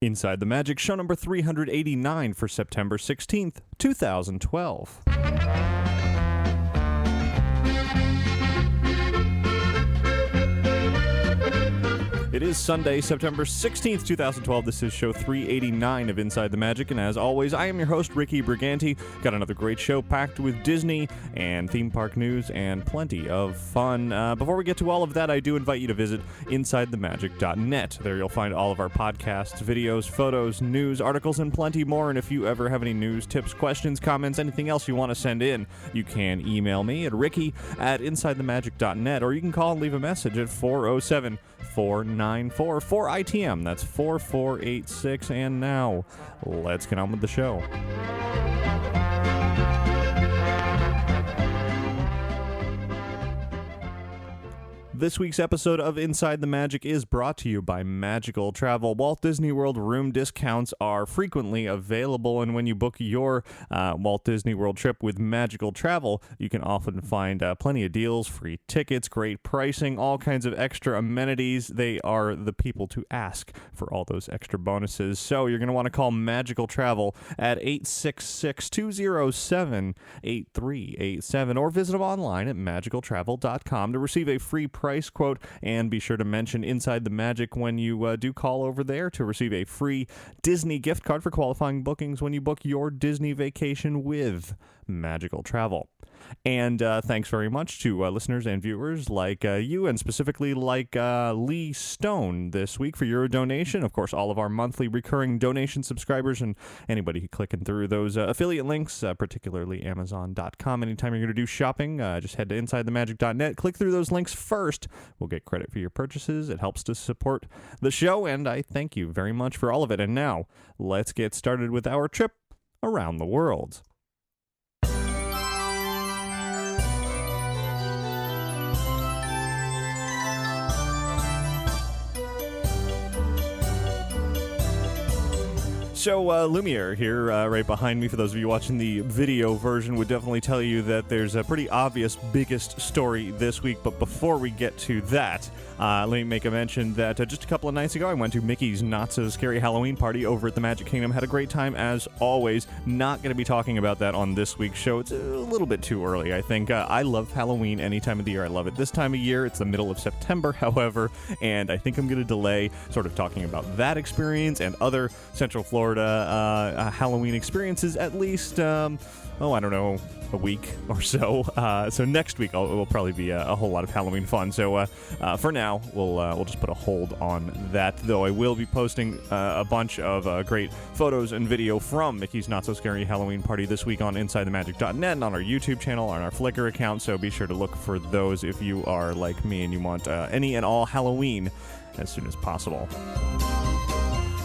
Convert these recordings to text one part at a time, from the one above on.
Inside the Magic, show number 389 for September 16th, 2012. It is Sunday, September 16th, 2012. This is show 389 of Inside the Magic, and as always, I am your host, Ricky Briganti. Got another great show packed with Disney and theme park news and plenty of fun. Before we get to all of that, I do invite you to visit InsideTheMagic.net. There you'll find all of our podcasts, videos, photos, news, articles, and plenty more. And if you ever have any news, tips, questions, comments, anything else you want to send in, you can email me at ricky@InsideTheMagic.net, or you can call and leave a message at 407-494-4ITM. That's 4486. And now, let's get on with the show. This week's episode of Inside the Magic is brought to you by Magical Travel. Walt Disney World room discounts are frequently available, and when you book your Walt Disney World trip with Magical Travel, you can often find plenty of deals, free tickets, great pricing, all kinds of extra amenities. They are the people to ask for all those extra bonuses. So you're going to want to call Magical Travel at 866-207-8387 or visit them online at magicaltravel.com to receive a free price quote, and be sure to mention Inside the Magic when you do call over there to receive a free Disney gift card for qualifying bookings when you book your Disney vacation with Magical Travel. And thanks very much to listeners and viewers like you, and specifically like Lee Stone this week for your donation. Of course, all of our monthly recurring donation subscribers and anybody clicking through those affiliate links, particularly Amazon.com. Anytime you're going to do shopping, just head to InsideTheMagic.net. Click through those links first. We'll get credit for your purchases. It helps to support the show, and I thank you very much for all of it. And now, let's get started with our trip around the world. So, Lumiere here, right behind me, for those of you watching the video version, would definitely tell you that there's a pretty obvious biggest story this week. But before we get to that, let me make a mention that just a couple of nights ago, I went to Mickey's Not So Scary Halloween Party over at the Magic Kingdom. Had a great time, as always. Not going to be talking about that on this week's show. It's a little bit too early, I think. I love Halloween any time of the year. I love it this time of year. It's the middle of September, however, and I think I'm going to delay sort of talking about that experience and other Central Florida Halloween experiences at least, I don't know, a week or so. So next week it will probably be a whole lot of Halloween fun. So for now, we'll just put a hold on that, though I will be posting a bunch of great photos and video from Mickey's Not So Scary Halloween Party this week on InsideTheMagic.net and on our YouTube channel, on our Flickr account, so be sure to look for those if you are like me and you want any and all Halloween as soon as possible.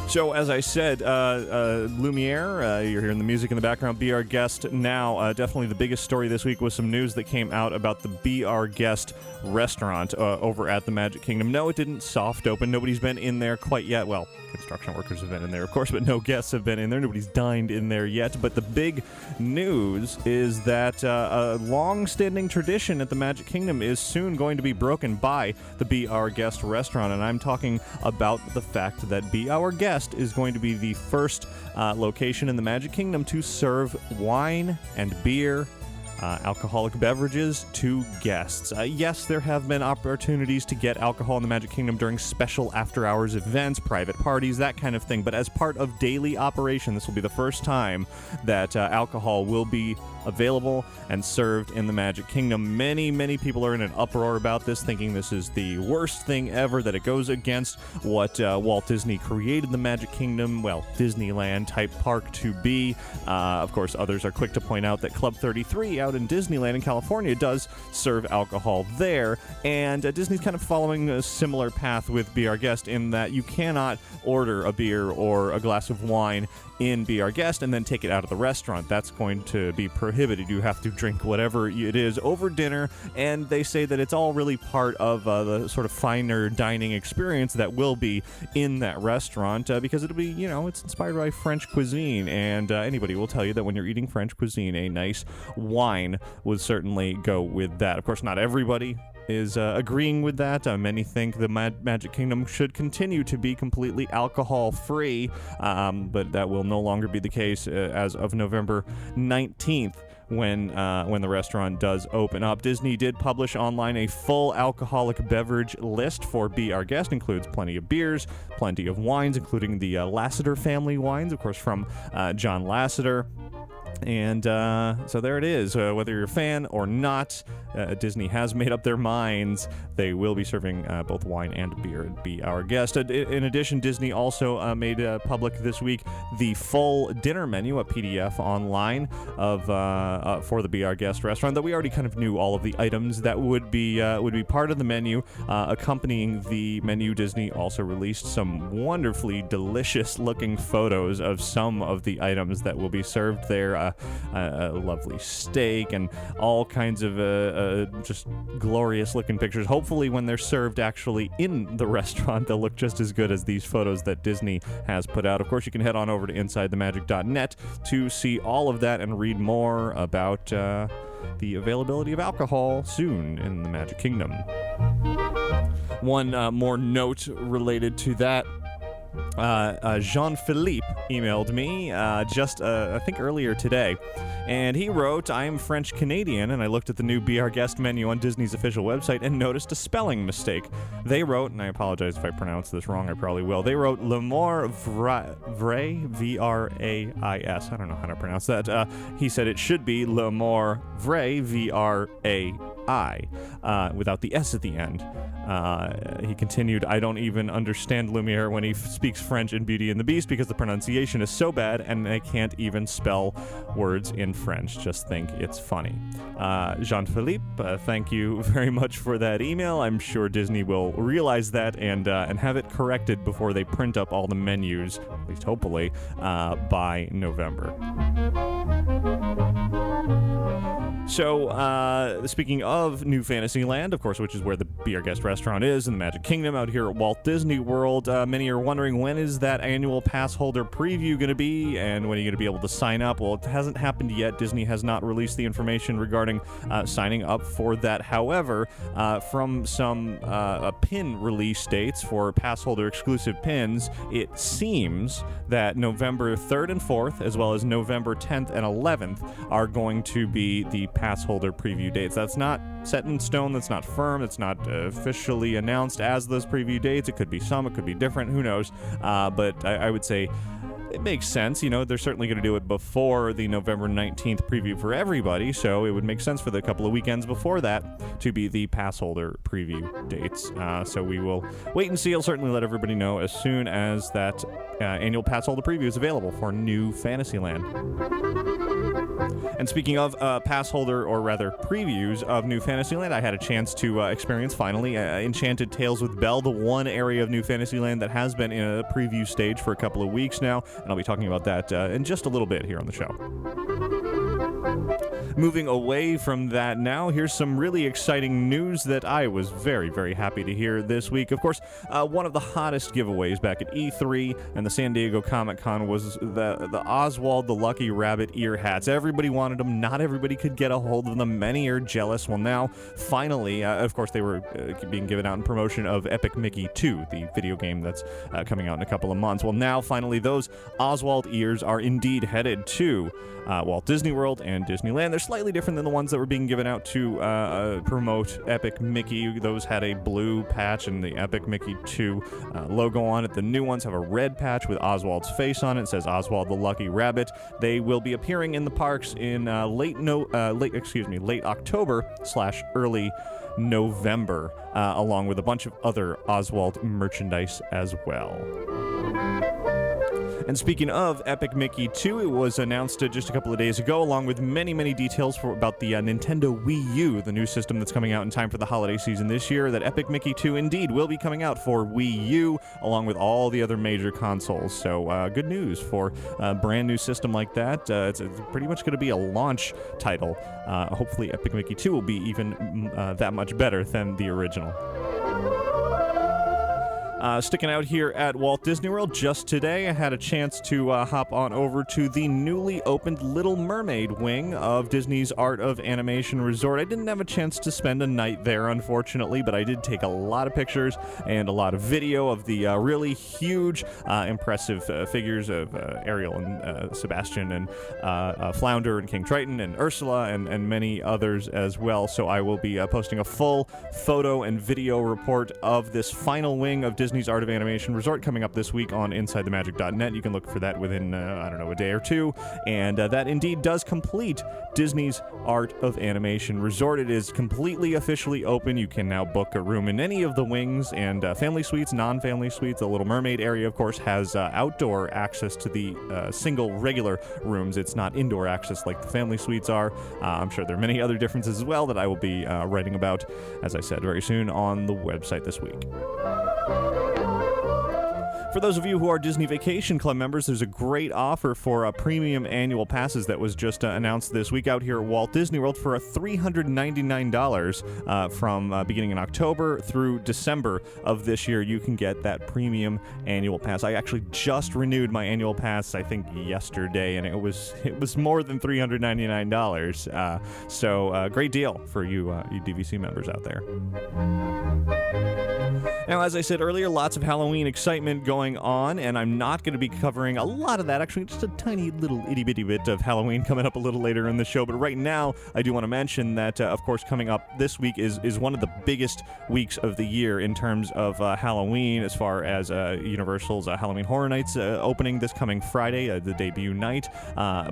So, as I said, Lumiere, you're hearing the music in the background, Be Our Guest now. Definitely the biggest story this week was some news that came out about the Be Our Guest restaurant over at the Magic Kingdom. No, it didn't soft open. Nobody's been in there quite yet. Well, construction workers have been in there, of course, but no guests have been in there. Nobody's dined in there yet. But the big news is that a long-standing tradition at the Magic Kingdom is soon going to be broken by the Be Our Guest restaurant. And I'm talking about the fact that Be Our Guest is going to be the first location in the Magic Kingdom to serve wine and beer, alcoholic beverages to guests. Yes, there have been opportunities to get alcohol in the Magic Kingdom during special after-hours events, private parties, that kind of thing, but as part of daily operation, this will be the first time that alcohol will be available and served in the Magic Kingdom. Many, many people are in an uproar about this, thinking this is the worst thing ever, that it goes against what Walt Disney created the Magic Kingdom, well, Disneyland-type park to be. Of course, others are quick to point out that Club 33 out in Disneyland in California does serve alcohol there, and Disney's kind of following a similar path with Be Our Guest in that you cannot order a beer or a glass of wine in Be Our Guest and then take it out of the restaurant. That's going to be prohibited. You have to drink whatever it is over dinner, and they say that it's all really part of the sort of finer dining experience that will be in that restaurant, because it'll be, it's inspired by French cuisine, and anybody will tell you that when you're eating French cuisine, a nice wine would certainly go with that. Of course, not everybody is agreeing with that. Many think the Magic Kingdom should continue to be completely alcohol-free, but that will no longer be the case as of November 19th. When the restaurant does open up. Disney did publish online a full alcoholic beverage list for Be Our Guest. Includes plenty of beers, plenty of wines, including the Lasseter family wines, of course, from John Lasseter. And so there it is. Whether you're a fan or not, Disney has made up their minds. They will be serving both wine and beer at Be Our Guest. In addition, Disney also made public this week the full dinner menu, a PDF online of for the Be Our Guest restaurant. That we already kind of knew all of the items that would be part of the menu. Accompanying the menu, Disney also released some wonderfully delicious-looking photos of some of the items that will be served there. A lovely steak and all kinds of just glorious looking pictures. Hopefully when they're served actually in the restaurant, they'll look just as good as these photos that Disney has put out. Of course, you can head on over to InsideTheMagic.net to see all of that and read more about the availability of alcohol soon in the Magic Kingdom. One more note related to that. Jean-Philippe emailed me just, I think, earlier today, and he wrote, "I am French-Canadian, and I looked at the new Be Our Guest menu on Disney's official website and noticed a spelling mistake. They wrote," and I apologize if I pronounce this wrong, I probably will, they wrote L'Amour Vrai, V-R-A-I-S. I don't know how to pronounce that. He said it should be L'Amour Vrai, V-R-A-I, without the S at the end. He continued, "I don't even understand Lumiere when he speaks French in Beauty and the Beast because the pronunciation is so bad and I can't even spell words in French. Just think it's funny." Jean-Philippe, thank you very much for that email. I'm sure Disney will realize that and have it corrected before they print up all the menus, at least hopefully, by November. So, speaking of New Fantasyland, of course, which is where the Be Our Guest restaurant is in the Magic Kingdom out here at Walt Disney World, many are wondering, when is that annual pass holder preview going to be, and when are you going to be able to sign up? Well, it hasn't happened yet. Disney has not released the information regarding signing up for that. However, from some pin release dates for pass holder exclusive pins, it seems that November 3rd and 4th, as well as November 10th and 11th, are going to be the pass holder preview dates. That's not set in stone, that's not firm, it's not officially announced as those preview dates. It could be some, it could be different, who knows. But I would say it makes sense. You know, they're certainly going to do it before the November 19th preview for everybody, so it would make sense for the couple of weekends before that to be the pass holder preview dates. So we will wait and see. I'll certainly let everybody know as soon as that annual pass holder preview is available for New Fantasyland. And speaking of pass holder, or rather previews of New Fantasyland, I had a chance to experience finally Enchanted Tales with Belle, the one area of New Fantasyland that has been in a preview stage for a couple of weeks now, and I'll be talking about that in just a little bit here on the show. Moving away from that now, here's some really exciting news that I was very, very happy to hear this week. Of course, one of the hottest giveaways back at E3 and the San Diego Comic-Con was the Oswald the Lucky Rabbit ear hats. Everybody wanted them. Not everybody could get a hold of them. Many are jealous. Well, now, finally, of course, they were being given out in promotion of Epic Mickey 2, the video game that's coming out in a couple of months. Well, now, finally, those Oswald ears are indeed headed to Walt Disney World and Disneyland. They're slightly different than the ones that were being given out to promote Epic Mickey. Those had a blue patch and the Epic Mickey 2 logo on it. The new ones have a red patch with Oswald's face on it. It says Oswald the Lucky Rabbit. They will be appearing in the parks in late October / early November, along with a bunch of other Oswald merchandise as well. And speaking of Epic Mickey 2, it was announced just a couple of days ago, along with many, many details about the Nintendo Wii U, the new system that's coming out in time for the holiday season this year, that Epic Mickey 2 indeed will be coming out for Wii U, along with all the other major consoles. So good news for a brand new system like that. It's pretty much going to be a launch title. Hopefully Epic Mickey 2 will be even that much better than the original. Sticking out here at Walt Disney World, just today I had a chance to hop on over to the newly opened Little Mermaid wing of Disney's Art of Animation Resort. I didn't have a chance to spend a night there, unfortunately, but I did take a lot of pictures and a lot of video of the really huge, impressive figures of Ariel and Sebastian and Flounder and King Triton and Ursula and many others as well. So I will be posting a full photo and video report of this final wing of Disney's Art of Animation Resort coming up this week on InsideTheMagic.net. You can look for that within, a day or two. And that indeed does complete Disney's Art of Animation Resort. It is completely officially open. You can now book a room in any of the wings and family suites, non-family suites. The Little Mermaid area, of course, has outdoor access to the single regular rooms. It's not indoor access like the family suites are. I'm sure there are many other differences as well that I will be writing about, as I said, very soon on the website this week. For those of you who are Disney Vacation Club members, there's a great offer for premium annual passes that was just announced this week out here at Walt Disney World for $399 from beginning in October through December of this year. You can get that premium annual pass. I actually just renewed my annual pass, I think, yesterday, and it was more than $399. So great deal for you DVC members out there. Now, as I said earlier, lots of Halloween excitement going on, and I'm not going to be covering a lot of that. Actually, just a tiny little itty-bitty bit of Halloween coming up a little later in the show. But right now, I do want to mention that, of course, coming up this week is one of the biggest weeks of the year in terms of Halloween, as far as Universal's Halloween Horror Nights opening this coming Friday, the debut night,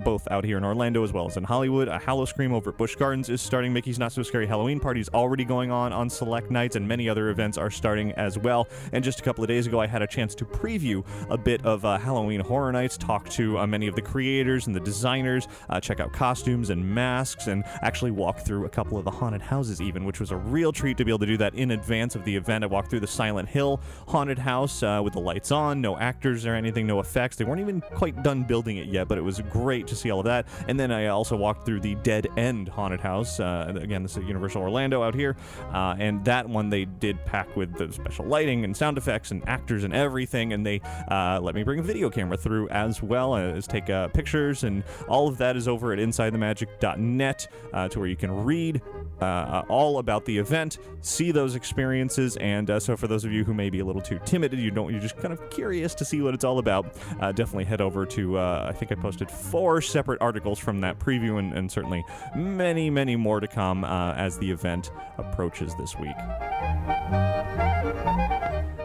both out here in Orlando as well as in Hollywood. Hallowscream over at Busch Gardens is starting. Mickey's Not So Scary Halloween Party is already going on select nights, and many other events are starting as well. And just a couple of days ago, I had a chance to preview a bit of Halloween Horror Nights, talk to many of the creators and the designers, check out costumes and masks, and actually walk through a couple of the haunted houses even, which was a real treat to be able to do that in advance of the event. I walked through the Silent Hill haunted house with the lights on, no actors or anything, no effects. They weren't even quite done building it yet, but it was great to see all of that. And then I also walked through the Dead End haunted house. Again, this is Universal Orlando out here, and that one they did pack with the special lighting and sound effects and actors and everything, and they let me bring a video camera through as well as take pictures, and all of that is over at InsideTheMagic.net, to where you can read all about the event, see those experiences, and so for those of you who may be a little too timid, you're just kind of curious to see what it's all about, definitely head over to, I think I posted 4 separate articles from that preview, and certainly many, many more to come as the event approaches this week.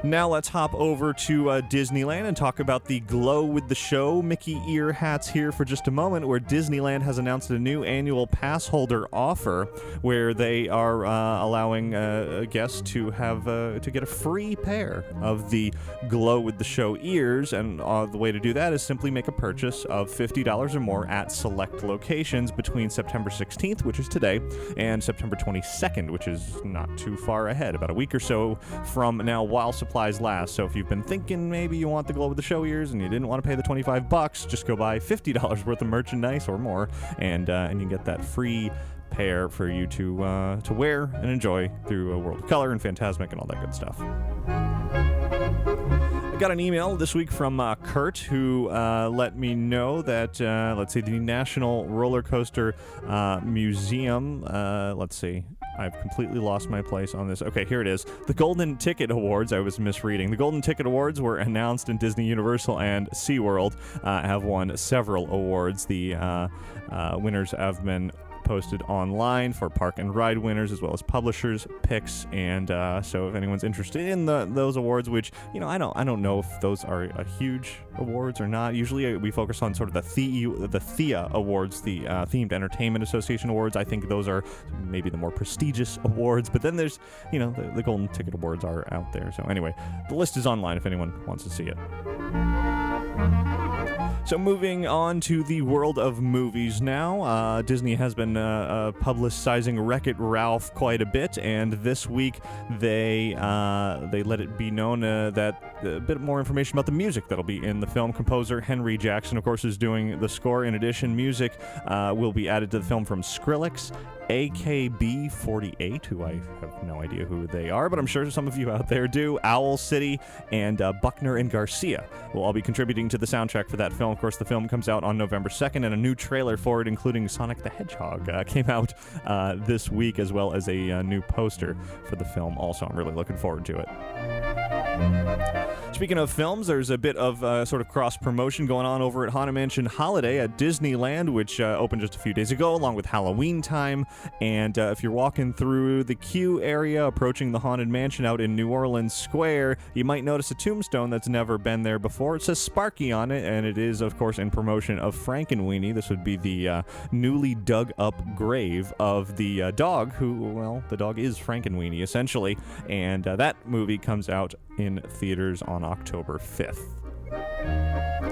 Now let's hop over to Disneyland and talk about the Glow with the Show Mickey ear hats here for just a moment, where Disneyland has announced a new annual pass holder offer where they are allowing guests to have to get a free pair of the Glow with the Show ears, and the way to do that is simply make a purchase of $50 or more at select locations between September 16th, which is today, and September 22nd, which is not too far ahead, about a week or so from now, while supplies last. So if you've been thinking maybe you want the Glow with the Show ears and you didn't want to pay the $25, just go buy $50 worth of merchandise or more, and you get that free pair for you to wear and enjoy through a World of Color and Fantasmic and all that good stuff. I got an email this week from Kurt, who let me know that, the National Roller Coaster Museum, I've completely lost my place on this. Okay, here it is. The Golden Ticket Awards, I was misreading. The Golden Ticket Awards were announced, and Disney Universal and SeaWorld have won several awards. The winners have been posted online for park and ride winners, as well as publishers' picks, and so if anyone's interested in those awards, which I don't know if those are huge awards or not. Usually we focus on sort of the THEA awards, the Themed Entertainment Association awards. I think those are maybe the more prestigious awards, but then there's the Golden Ticket Awards are out there. So anyway, the list is online if anyone wants to see it. So moving on to the world of movies now, Disney has been publicizing Wreckit-Ralph quite a bit, and this week they let it be known that a bit more information about the music that'll be in the film. Composer Henry Jackson, of course, is doing the score. In addition, music will be added to the film from Skrillex, AKB48, who I have no idea who they are, but I'm sure some of you out there do, Owl City, and Buckner and Garcia will all be contributing to the soundtrack for that film. Of course, the film comes out on November 2nd, and a new trailer for it, including Sonic the Hedgehog, came out this week, as well as a new poster for the film. Also, I'm really looking forward to it. Speaking of films, there's a bit of sort of cross-promotion going on over at Haunted Mansion Holiday at Disneyland, which opened just a few days ago, along with Halloween time. And if you're walking through the queue area, approaching the Haunted Mansion out in New Orleans Square, you might notice a tombstone that's never been there before. It says Sparky on it, and it is, of course, in promotion of Frankenweenie. This would be the newly dug-up grave of the dog who, well, the dog is Frankenweenie, essentially. And that movie comes out in theaters on October 5th.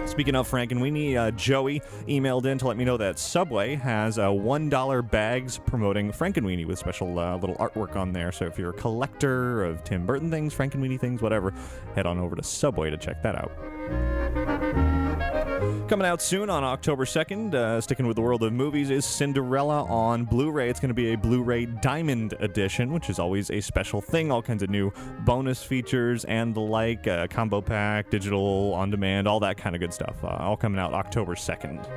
Speaking of Frankenweenie, Joey emailed in to let me know that Subway has $1 bags promoting Frankenweenie with special little artwork on there. So if you're a collector of Tim Burton things, Frankenweenie things, whatever, head on over to Subway to check that out. Coming out soon on October 2nd, sticking with the world of movies, is Cinderella on Blu-ray. It's going to be a Blu-ray Diamond Edition, which is always a special thing. All kinds of new bonus features and the like, combo pack, digital, on-demand, all that kind of good stuff. All coming out October 2nd.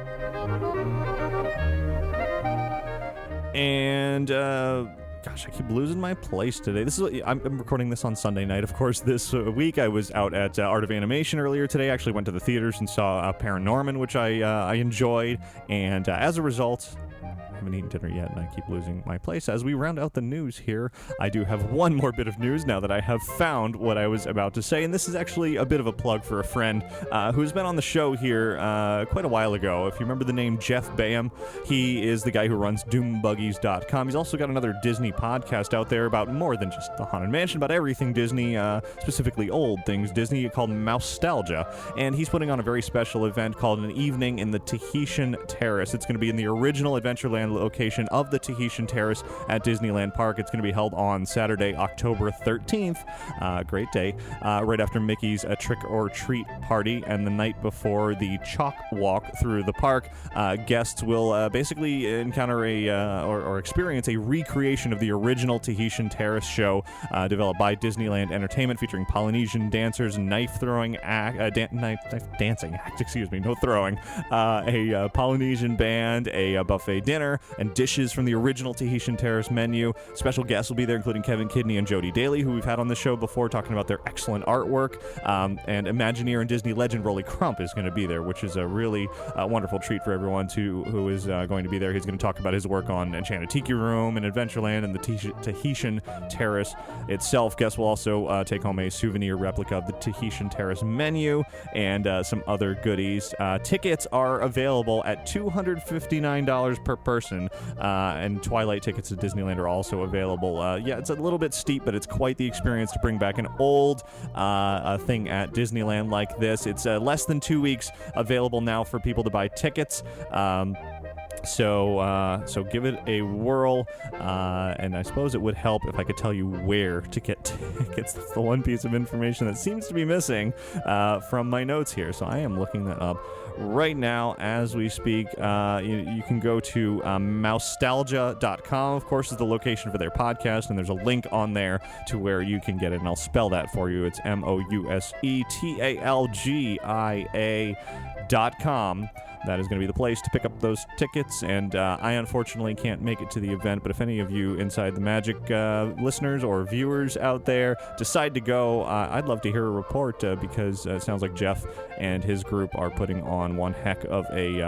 And, gosh, I keep losing my place today. I'm recording this on Sunday night. Of course, this week I was out at Art of Animation earlier today. I actually went to the theaters and saw Paranorman, which I enjoyed. And as a result, I haven't eaten dinner yet, and I keep losing my place. As we round out the news here, I do have one more bit of news now that I have found what I was about to say, and this is actually a bit of a plug for a friend who's been on the show here quite a while ago. If you remember the name Jeff Bayham, he is the guy who runs DoomBuggies.com. He's also got another Disney podcast out there about more than just the Haunted Mansion, about everything Disney, specifically old things Disney, called Mousetalgia, and he's putting on a very special event called An Evening in the Tahitian Terrace. It's going to be in the original Adventureland location of the Tahitian Terrace at Disneyland Park. It's going to be held on Saturday, October 13th. Great day. Right after Mickey's Trick or Treat party and the night before the chalk walk through the park. Guests will basically encounter or experience a recreation of the original Tahitian Terrace show developed by Disneyland Entertainment, featuring Polynesian dancers, knife dancing act, no throwing, a Polynesian band, a buffet dinner, and dishes from the original Tahitian Terrace menu. Special guests will be there, including Kevin Kidney and Jodie Daly, who we've had on the show before, talking about their excellent artwork. And Imagineer and Disney legend Rolly Crump is going to be there, which is a really wonderful treat for everyone who is going to be there. He's going to talk about his work on Enchanted Tiki Room and Adventureland and the Tahitian Terrace itself. Guests will also take home a souvenir replica of the Tahitian Terrace menu and some other goodies. Tickets are available at $259 per person. And Twilight tickets to Disneyland are also available. Yeah, it's a little bit steep, but it's quite the experience to bring back an old thing at Disneyland like this. It's less than 2 weeks available now for people to buy tickets. So give it a whirl, and I suppose it would help if I could tell you where to get tickets. That's the one piece of information that seems to be missing from my notes here, so I am looking that up right now as we speak. You can go to Mousetalgia.com, of course, is the location for their podcast, and there's a link on there to where you can get it, and I'll spell that for you. It's Mousetalgia.com. That is going to be the place to pick up those tickets, and I unfortunately can't make it to the event, but if any of you Inside the Magic listeners or viewers out there decide to go, I'd love to hear a report because it sounds like Jeff and his group are putting on one heck of an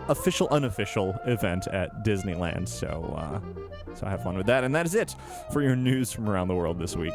official, unofficial event at Disneyland, so have fun with that, and that is it for your news from around the world this week.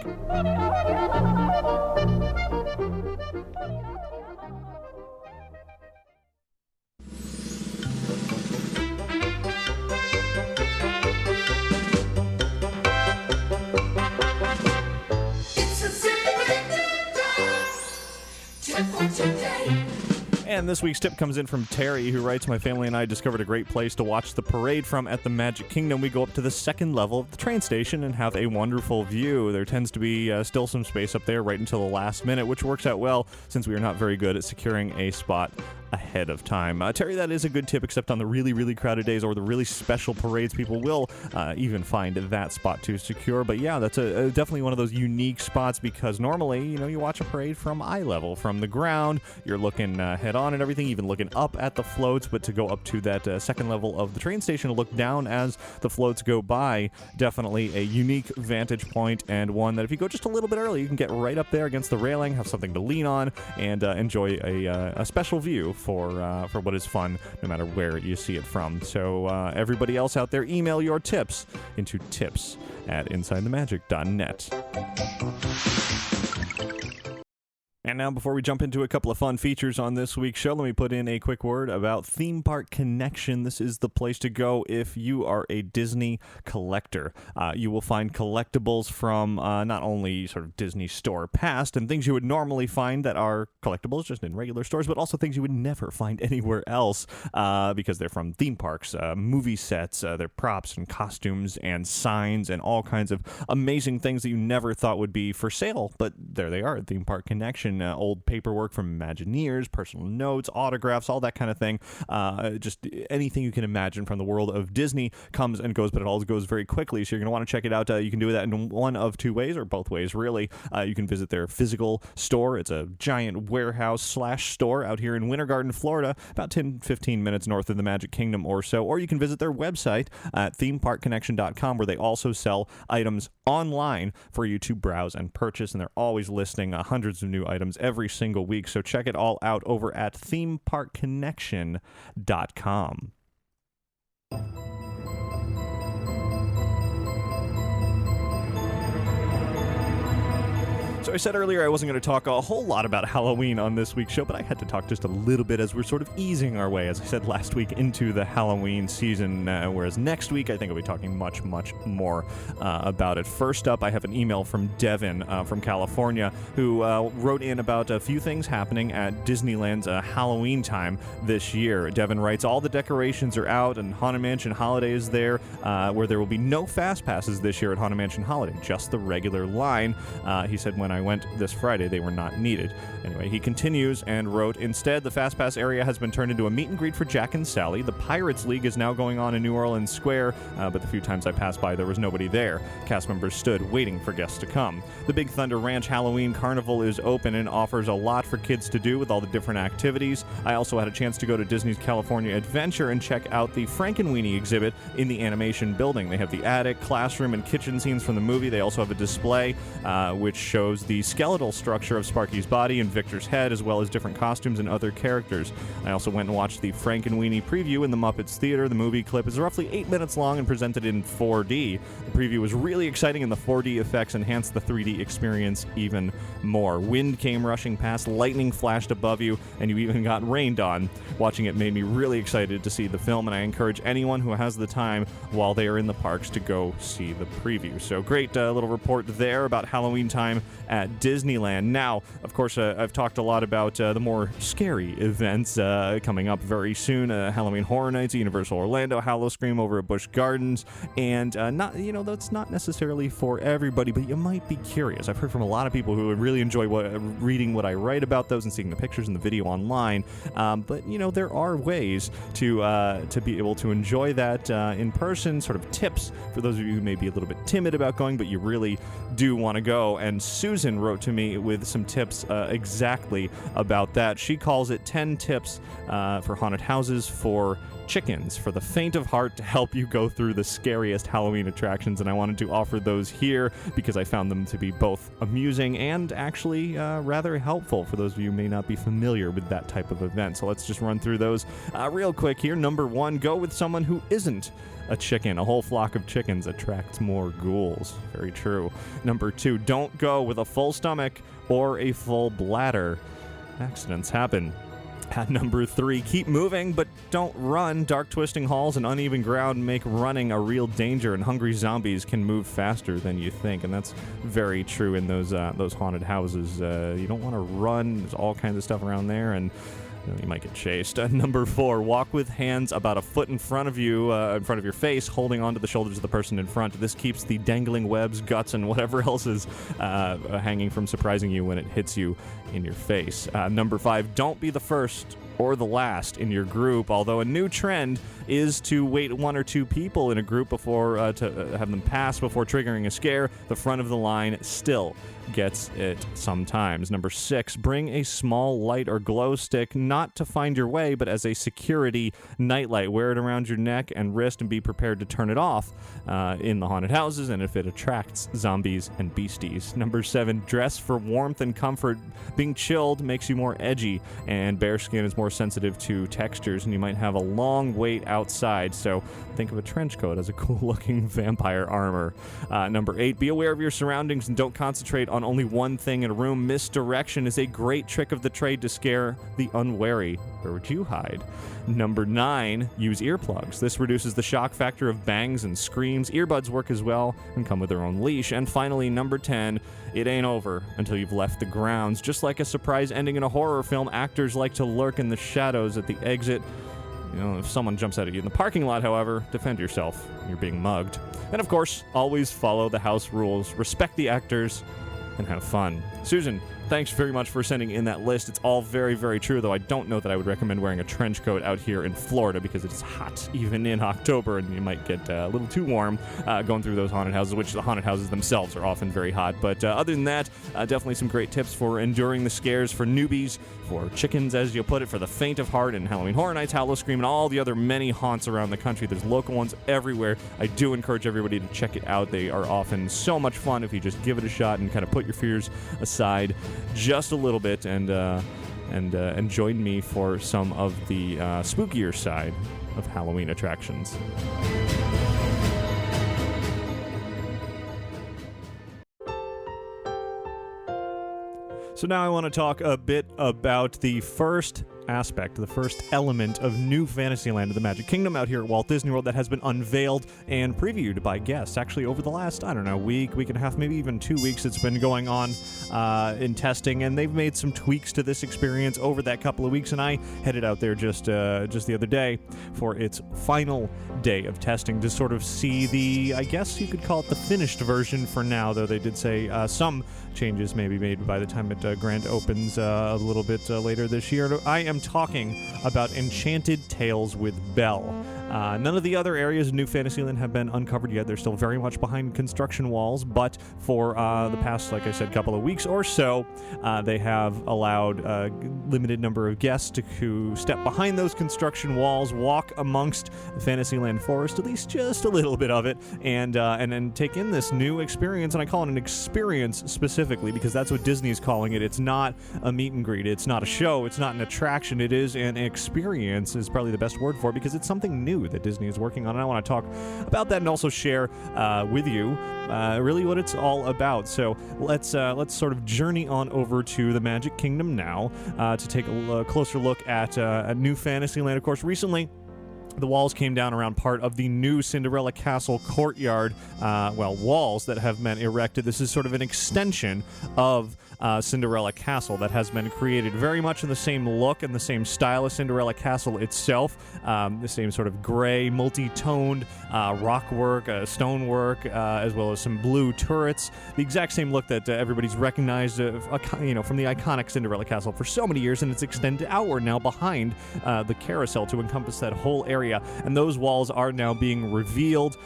And this week's tip comes in from Terry, who writes, "My family and I discovered a great place to watch the parade from at the Magic Kingdom. We go up to the second level of the train station and have a wonderful view. There tends to be still some space up there right until the last minute, which works out well since we are not very good at securing a spot ahead of time." Terry, that is a good tip, except on the really, really crowded days or the really special parades, people will even find that spot to secure. But yeah, that's definitely one of those unique spots, because normally, you watch a parade from eye level, from the ground. You're looking head on and everything, even looking up at the floats. But to go up to that second level of the train station to look down as the floats go by, definitely a unique vantage point, and one that if you go just a little bit early, you can get right up there against the railing, have something to lean on, and enjoy a special view for what is fun, no matter where you see it from. So everybody else out there, email your tips into tips@insidethemagic.net. And now, before we jump into a couple of fun features on this week's show, let me put in a quick word about Theme Park Connection. This is the place to go if you are a Disney collector. You will find collectibles from not only sort of Disney store past and things you would normally find that are collectibles just in regular stores, but also things you would never find anywhere else because they're from theme parks, movie sets, they're props and costumes and signs and all kinds of amazing things that you never thought would be for sale, but there they are at Theme Park Connection. Old paperwork from Imagineers, personal notes, autographs, all that kind of thing. Just anything you can imagine from the world of Disney comes and goes, but it all goes very quickly, so you're going to want to check it out. You can do that in one of two ways, or both ways, really. You can visit their physical store. It's a giant warehouse/store out here in Winter Garden, Florida, about 10-15 minutes north of the Magic Kingdom or so. Or you can visit their website at themeparkconnection.com, where they also sell items online for you to browse and purchase, and they're always listing hundreds of new items every single week, so check it all out over at themeparkconnection.com. So I said earlier I wasn't going to talk a whole lot about Halloween on this week's show, but I had to talk just a little bit as we're sort of easing our way, as I said last week, into the Halloween season, whereas next week I think I'll be talking much, much more about it. First up, I have an email from Devin from California, who wrote in about a few things happening at Disneyland's Halloween time this year. Devin writes, "All the decorations are out and Haunted Mansion Holiday is there, where there will be no fast passes this year at Haunted Mansion Holiday, just the regular line." He said, "When I went this Friday, they were not needed." Anyway, he continues and wrote, "Instead, the Fast Pass area has been turned into a meet and greet for Jack and Sally. The Pirates League is now going on in New Orleans Square, but the few times I passed by, there was nobody there. Cast members stood waiting for guests to come. The Big Thunder Ranch Halloween Carnival is open and offers a lot for kids to do with all the different activities. I also had a chance to go to Disney's California Adventure and check out the Frankenweenie exhibit in the animation building. They have the attic, classroom, and kitchen scenes from the movie. They also have a display which shows the skeletal structure of Sparky's body and Victor's head, as well as different costumes and other characters. I also went and watched the Frankenweenie preview in the Muppets Theater. The movie clip is roughly 8 minutes long and presented in 4D. The preview was really exciting, and the 4D effects enhanced the 3D experience even more. Wind came rushing past, lightning flashed above you, and you even got rained on. Watching it made me really excited to see the film, and I encourage anyone who has the time while they are in the parks to go see the preview." So great little report there about Halloween time at Disneyland. Now, of course, I've talked a lot about the more scary events coming up very soon. Halloween Horror Nights at Universal Orlando, Howl-O-Scream over at Busch Gardens, and that's not necessarily for everybody, but you might be curious. I've heard from a lot of people who really enjoy reading what I write about those and seeing the pictures and the video online. But there are ways to be able to enjoy that in person. Sort of tips for those of you who may be a little bit timid about going, but you really do want to go. And Susan wrote to me with some tips exactly about that. She calls it 10 tips for haunted houses for chickens, for the faint of heart, to help you go through the scariest Halloween attractions, and I wanted to offer those here because I found them to be both amusing and actually rather helpful for those of you who may not be familiar with that type of event. So let's just run through those real quick here. Number 1, go with someone who isn't a chicken. A whole flock of chickens attracts more ghouls. Very true. Number 2, don't go with a full stomach or a full bladder. Accidents happen. At number 3, keep moving, but don't run. Dark twisting halls and uneven ground make running a real danger, and hungry zombies can move faster than you think, and that's very true in those haunted houses. You don't want to run. There's all kinds of stuff around there, and You might get chased. Number 4, walk with hands about a foot in front of you, in front of your face, holding onto the shoulders of the person in front. This keeps the dangling webs, guts, and whatever else is hanging from surprising you when it hits you in your face. Number 5, don't be the first or the last in your group, although a new trend is to wait 1 or 2 people in a group before to have them pass before triggering a scare. The front of the line still gets it sometimes. Number 6, bring a small light or glow stick, not to find your way, but as a security nightlight. Wear it around your neck and wrist and be prepared to turn it off in the haunted houses and if it attracts zombies and beasties. Number 7, dress for warmth and comfort. Being chilled makes you more edgy, and bare skin is more sensitive to textures, and you might have a long wait outside, so think of a trench coat as a cool-looking vampire armor. Number 8, be aware of your surroundings and don't concentrate on only one thing in a room. Misdirection is a great trick of the trade to scare the unwary. Where would you hide? Number 9, use earplugs. This reduces the shock factor of bangs and screams. Earbuds work as well and come with their own leash. And finally, number 10, it ain't over until you've left the grounds. Just like a surprise ending in a horror film, actors like to lurk in the shadows at the exit. You know, if someone jumps out at you in the parking lot, however, defend yourself. You're being mugged. And of course, always follow the house rules, respect the actors, and have fun. Susan, thanks very much for sending in that list. It's all very, very true, though I don't know that I would recommend wearing a trench coat out here in Florida because it's hot even in October, and you might get a little too warm going through those haunted houses, which the haunted houses themselves are often very hot. But other than that, definitely some great tips for enduring the scares for newbies, for chickens, as you put it, for the faint of heart, and Halloween Horror Nights, Howl-O-Scream, and all the other many haunts around the country. There's local ones everywhere. I do encourage everybody to check it out. They are often so much fun if you just give it a shot and kind of put your fears aside just a little bit and join me for some of the spookier side of Halloween attractions. So now I want to talk a bit about the first aspect, the first element of New Fantasyland of the Magic Kingdom out here at Walt Disney World that has been unveiled and previewed by guests. Actually, over the last, week and a half, maybe even 2 weeks, it's been going on in testing, and they've made some tweaks to this experience over that couple of weeks, and I headed out there just the other day for its final day of testing to sort of see the, I guess you could call it the finished version for now, though they did say some changes may be made by the time it grand opens a little bit later this year. I am talking about Enchanted Tales with Belle. None of the other areas of New Fantasyland have been uncovered yet. They're still very much behind construction walls, but for the past, like I said, couple of weeks or so, they have allowed a limited number of guests to step behind those construction walls, walk amongst the Fantasyland forest, at least just a little bit of it, and then take in this new experience. And I call it an experience specifically because that's what Disney's calling it. It's not a meet and greet. It's not a show. It's not an attraction. It is an experience is probably the best word for it because it's something new that Disney is working on, and I want to talk about that and also share with you really what it's all about. So let's sort of journey on over to the Magic Kingdom now to take a closer look at New Fantasyland. Of course, recently the walls came down around part of the new Cinderella Castle courtyard, walls that have been erected. This is sort of an extension of Cinderella Castle that has been created very much in the same look and the same style as Cinderella Castle itself. The same sort of gray, multi-toned rock work, stonework, as well as some blue turrets. The exact same look that everybody's recognized from the iconic Cinderella Castle for so many years, and it's extended outward now behind the carousel to encompass that whole area. And those walls are now being revealed.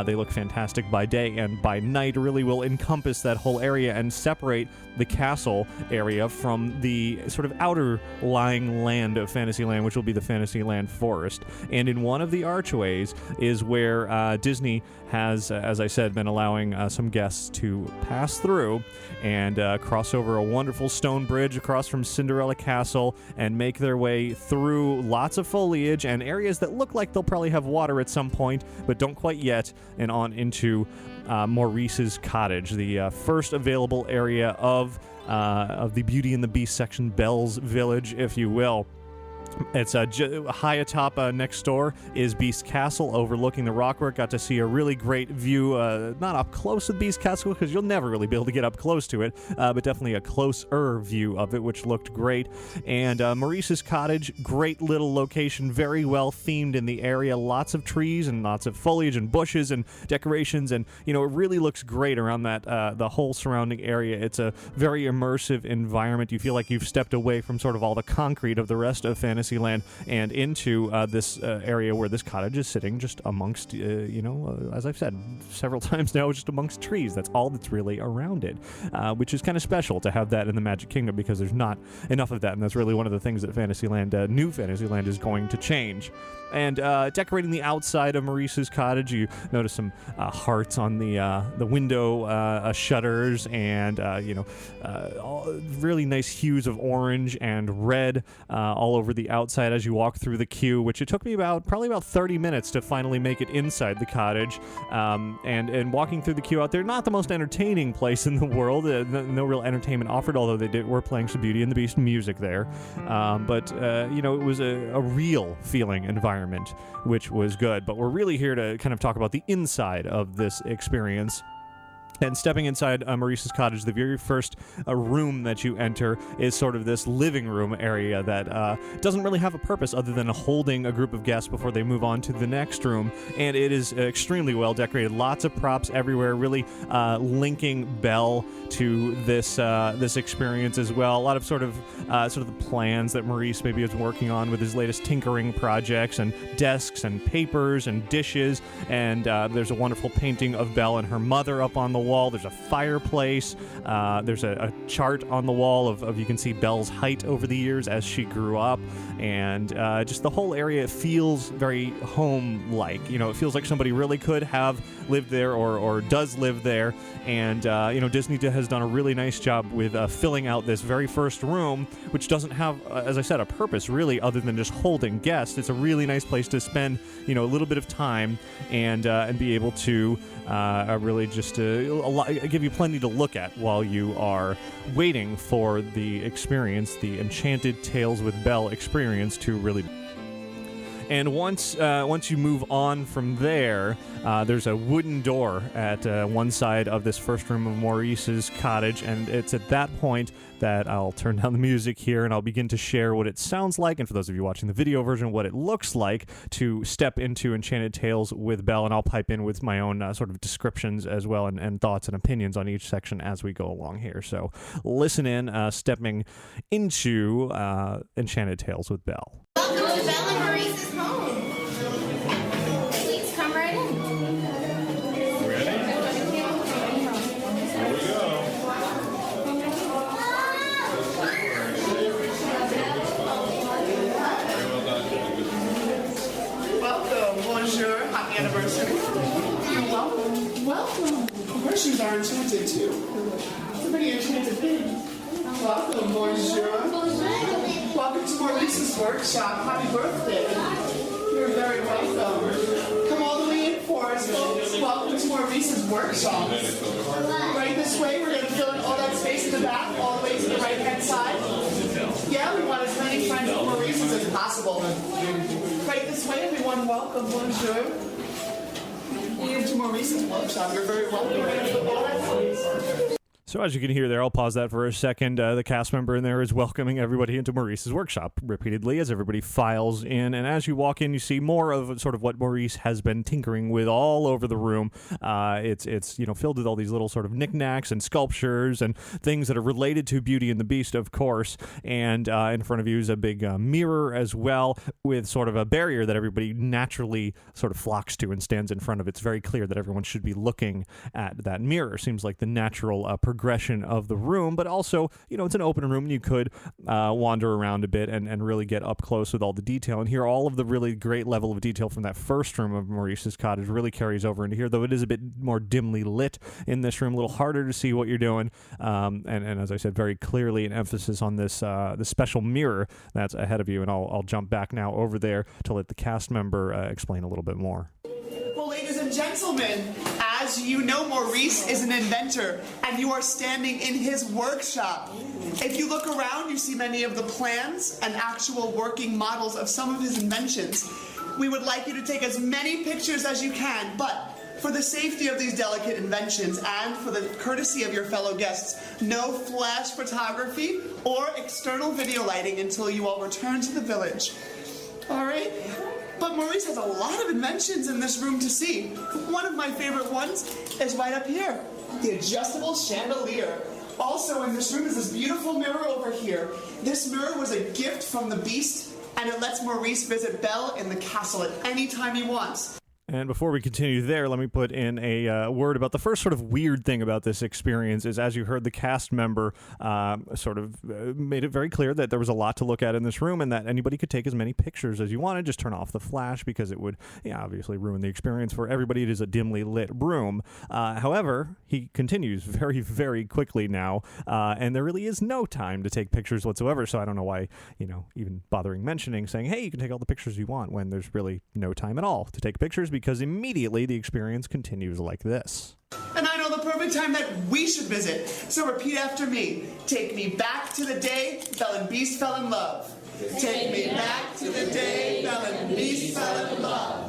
They look fantastic by day, and by night really will encompass that whole area and separate the castle area from the sort of outer lying land of Fantasyland, which will be the Fantasyland forest. And in one of the archways is where Disney has, as I said, been allowing some guests to pass through and cross over a wonderful stone bridge across from Cinderella Castle and make their way through lots of foliage and areas that look like they'll probably have water at some point, but don't quite yet, and on into Maurice's Cottage, the first available area of the Beauty and the Beast section, Belle's Village, if you will. It's high atop next door is Beast Castle overlooking the rockwork. Got to see a really great view, not up close with Beast Castle because you'll never really be able to get up close to it, but definitely a closer view of it, which looked great. And Maurice's Cottage, great little location, very well themed in the area. Lots of trees and lots of foliage and bushes and decorations, and it really looks great around that the whole surrounding area. It's a very immersive environment. You feel like you've stepped away from sort of all the concrete of the rest of Fantasyland and into this area where this cottage is sitting, just amongst, as I've said several times now, just amongst trees. That's all that's really around it, which is kind of special to have that in the Magic Kingdom because there's not enough of that, and that's really one of the things that Fantasyland, new Fantasyland, is going to change. And decorating the outside of Maurice's Cottage, you notice some hearts on the window shutters, and really nice hues of orange and red all over the outside as you walk through the queue, which it took me probably about 30 minutes to finally make it inside the cottage. And walking through the queue out there, not the most entertaining place in the world, no real entertainment offered, although they were playing some Beauty and the Beast music there. But it was a real feeling environment, which was good. But we're really here to kind of talk about the inside of this experience. And stepping inside Maurice's Cottage, the very first room that you enter is sort of this living room area that doesn't really have a purpose other than holding a group of guests before they move on to the next room. And it is extremely well decorated. Lots of props everywhere, really linking Belle to this experience as well. A lot of sort of the plans that Maurice maybe is working on with his latest tinkering projects, and desks and papers and dishes. And there's a wonderful painting of Belle and her mother up on the wall. There's a fireplace. There's a chart on the wall of you can see Belle's height over the years as she grew up, and just the whole area feels very home-like. It feels like somebody really could have lived there or does live there. And Disney has done a really nice job with filling out this very first room, which doesn't have, as I said, a purpose really other than just holding guests. It's a really nice place to spend a little bit of time and be able to really just give you plenty to look at while you are waiting for the experience, the Enchanted Tales with Belle experience to really. And once you move on from there, there's a wooden door at one side of this first room of Maurice's Cottage, and it's at that point that I'll turn down the music here and I'll begin to share what it sounds like, and for those of you watching the video version, what it looks like to step into Enchanted Tales with Belle, and I'll pipe in with my own sort of descriptions as well, and thoughts and opinions on each section as we go along here. So listen in, stepping into Enchanted Tales with Belle. Welcome to Belle and Maurice's home. Please come right in. Ready? Here we go. Welcome, bonjour, happy anniversary. Welcome. Her shoes are enchanted too. It's a pretty enchanted thing. Welcome, bonjour. Welcome to Maurice's workshop. Happy birthday. You're very welcome. Come all the way in for us, folks. Welcome to Maurice's workshop. Right this way, we're going to fill in all that space in the back, all the way to the right-hand side. Yeah, we want as many friends of Maurice's as possible. Right this way, everyone. Welcome, bonjour. Here to Maurice's workshop. You're very welcome. We're going to fill all that space. So as you can hear there, I'll pause that for a second. The cast member in there is welcoming everybody into Maurice's workshop repeatedly as everybody files in. And as you walk in, you see more of sort of what Maurice has been tinkering with all over the room. It's filled with all these little sort of knickknacks and sculptures and things that are related to Beauty and the Beast, of course. And in front of you is a big mirror as well, with sort of a barrier that everybody naturally sort of flocks to and stands in front of. It's very clear that everyone should be looking at that mirror. Seems like the natural progression of the room, but also, it's an open room and you could wander around a bit and really get up close with all the detail. And here, all of the really great level of detail from that first room of Maurice's Cottage really carries over into here, though it is a bit more dimly lit in this room, a little harder to see what you're doing. And as I said, very clearly an emphasis on this special mirror that's ahead of you. And I'll jump back now over there to let the cast member explain a little bit more. Well, ladies and and gentlemen, as you know, Maurice is an inventor, and you are standing in his workshop. If you look around, you see many of the plans and actual working models of some of his inventions. We would like you to take as many pictures as you can, but for the safety of these delicate inventions and for the courtesy of your fellow guests, no flash photography or external video lighting until you all return to the village. All right? But Maurice has a lot of inventions in this room to see. One of my favorite ones is right up here, the adjustable chandelier. Also in this room is this beautiful mirror over here. This mirror was a gift from the Beast, and it lets Maurice visit Belle in the castle at any time he wants. And before we continue there, let me put in a word about the first sort of weird thing about this experience is, as you heard, the cast member made it very clear that there was a lot to look at in this room and that anybody could take as many pictures as you wanted. Just turn off the flash because it would obviously ruin the experience for everybody. It is a dimly lit room. However, he continues very, very quickly now, and there really is no time to take pictures whatsoever. So I don't know why, even bothering mentioning, saying, hey, you can take all the pictures you want when there's really no time at all to take pictures, because immediately the experience continues like this. And I know the perfect time that we should visit. So repeat after me. Take me back to the day Belle and Beast fell in love. Take me back to the day Belle and Beast fell in love.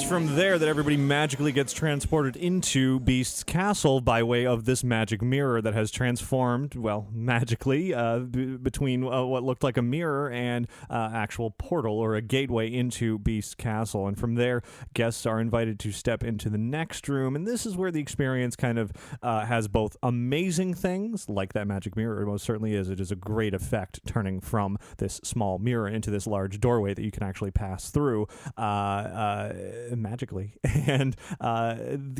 From there that everybody magically gets transported into Beast's castle by way of this magic mirror that has transformed, well, magically, between what looked like a mirror and actual portal or a gateway into Beast's castle. And from there, guests are invited to step into the next room, and this is where the experience kind of has both amazing things, like that magic mirror, it most certainly is. It is a great effect turning from this small mirror into this large doorway that you can actually pass through magically, and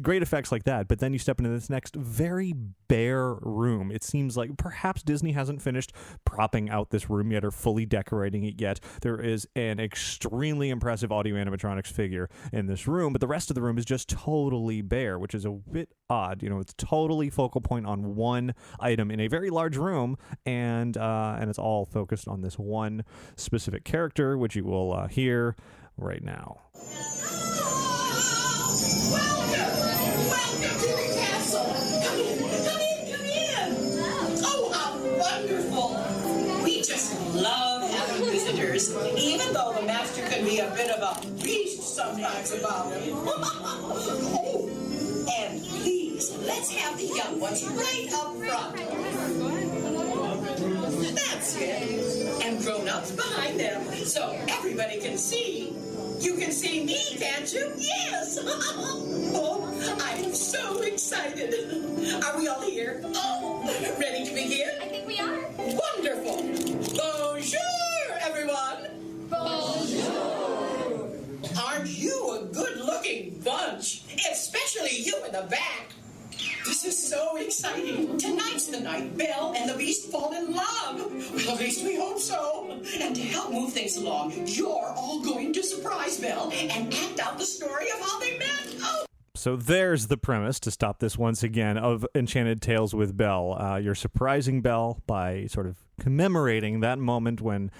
great effects like that. But then you step into this next very bare room. It seems like perhaps Disney hasn't finished propping out this room yet or fully decorating it yet. There is an extremely impressive audio animatronics figure in this room, but the rest of the room is just totally bare, which is a bit odd. It's totally focal point on one item in a very large room, and it's all focused on this one specific character, which you will hear right now. Welcome to the castle. Come in. Oh, how wonderful. We just love having visitors, even though the master can be a bit of a beast sometimes about him. Oh, and please, let's have the young ones right up front. That's it. And grown-ups behind them, so everybody can see. You can see me, can't you? Yes! Oh, I am so excited. Are we all here? Oh, ready to begin? I think we are. Wonderful. Bonjour, everyone. Bonjour. Aren't you a good-looking bunch? Especially you in the back. This is so exciting. Tonight's the night Belle and the Beast fall in love. Well, at least we hope so. And to help move things along, you're all going to surprise Belle and act out the story of how they met. Oh. So there's the premise, to stop this once again, of Enchanted Tales with Belle. You're surprising Belle by sort of commemorating that moment when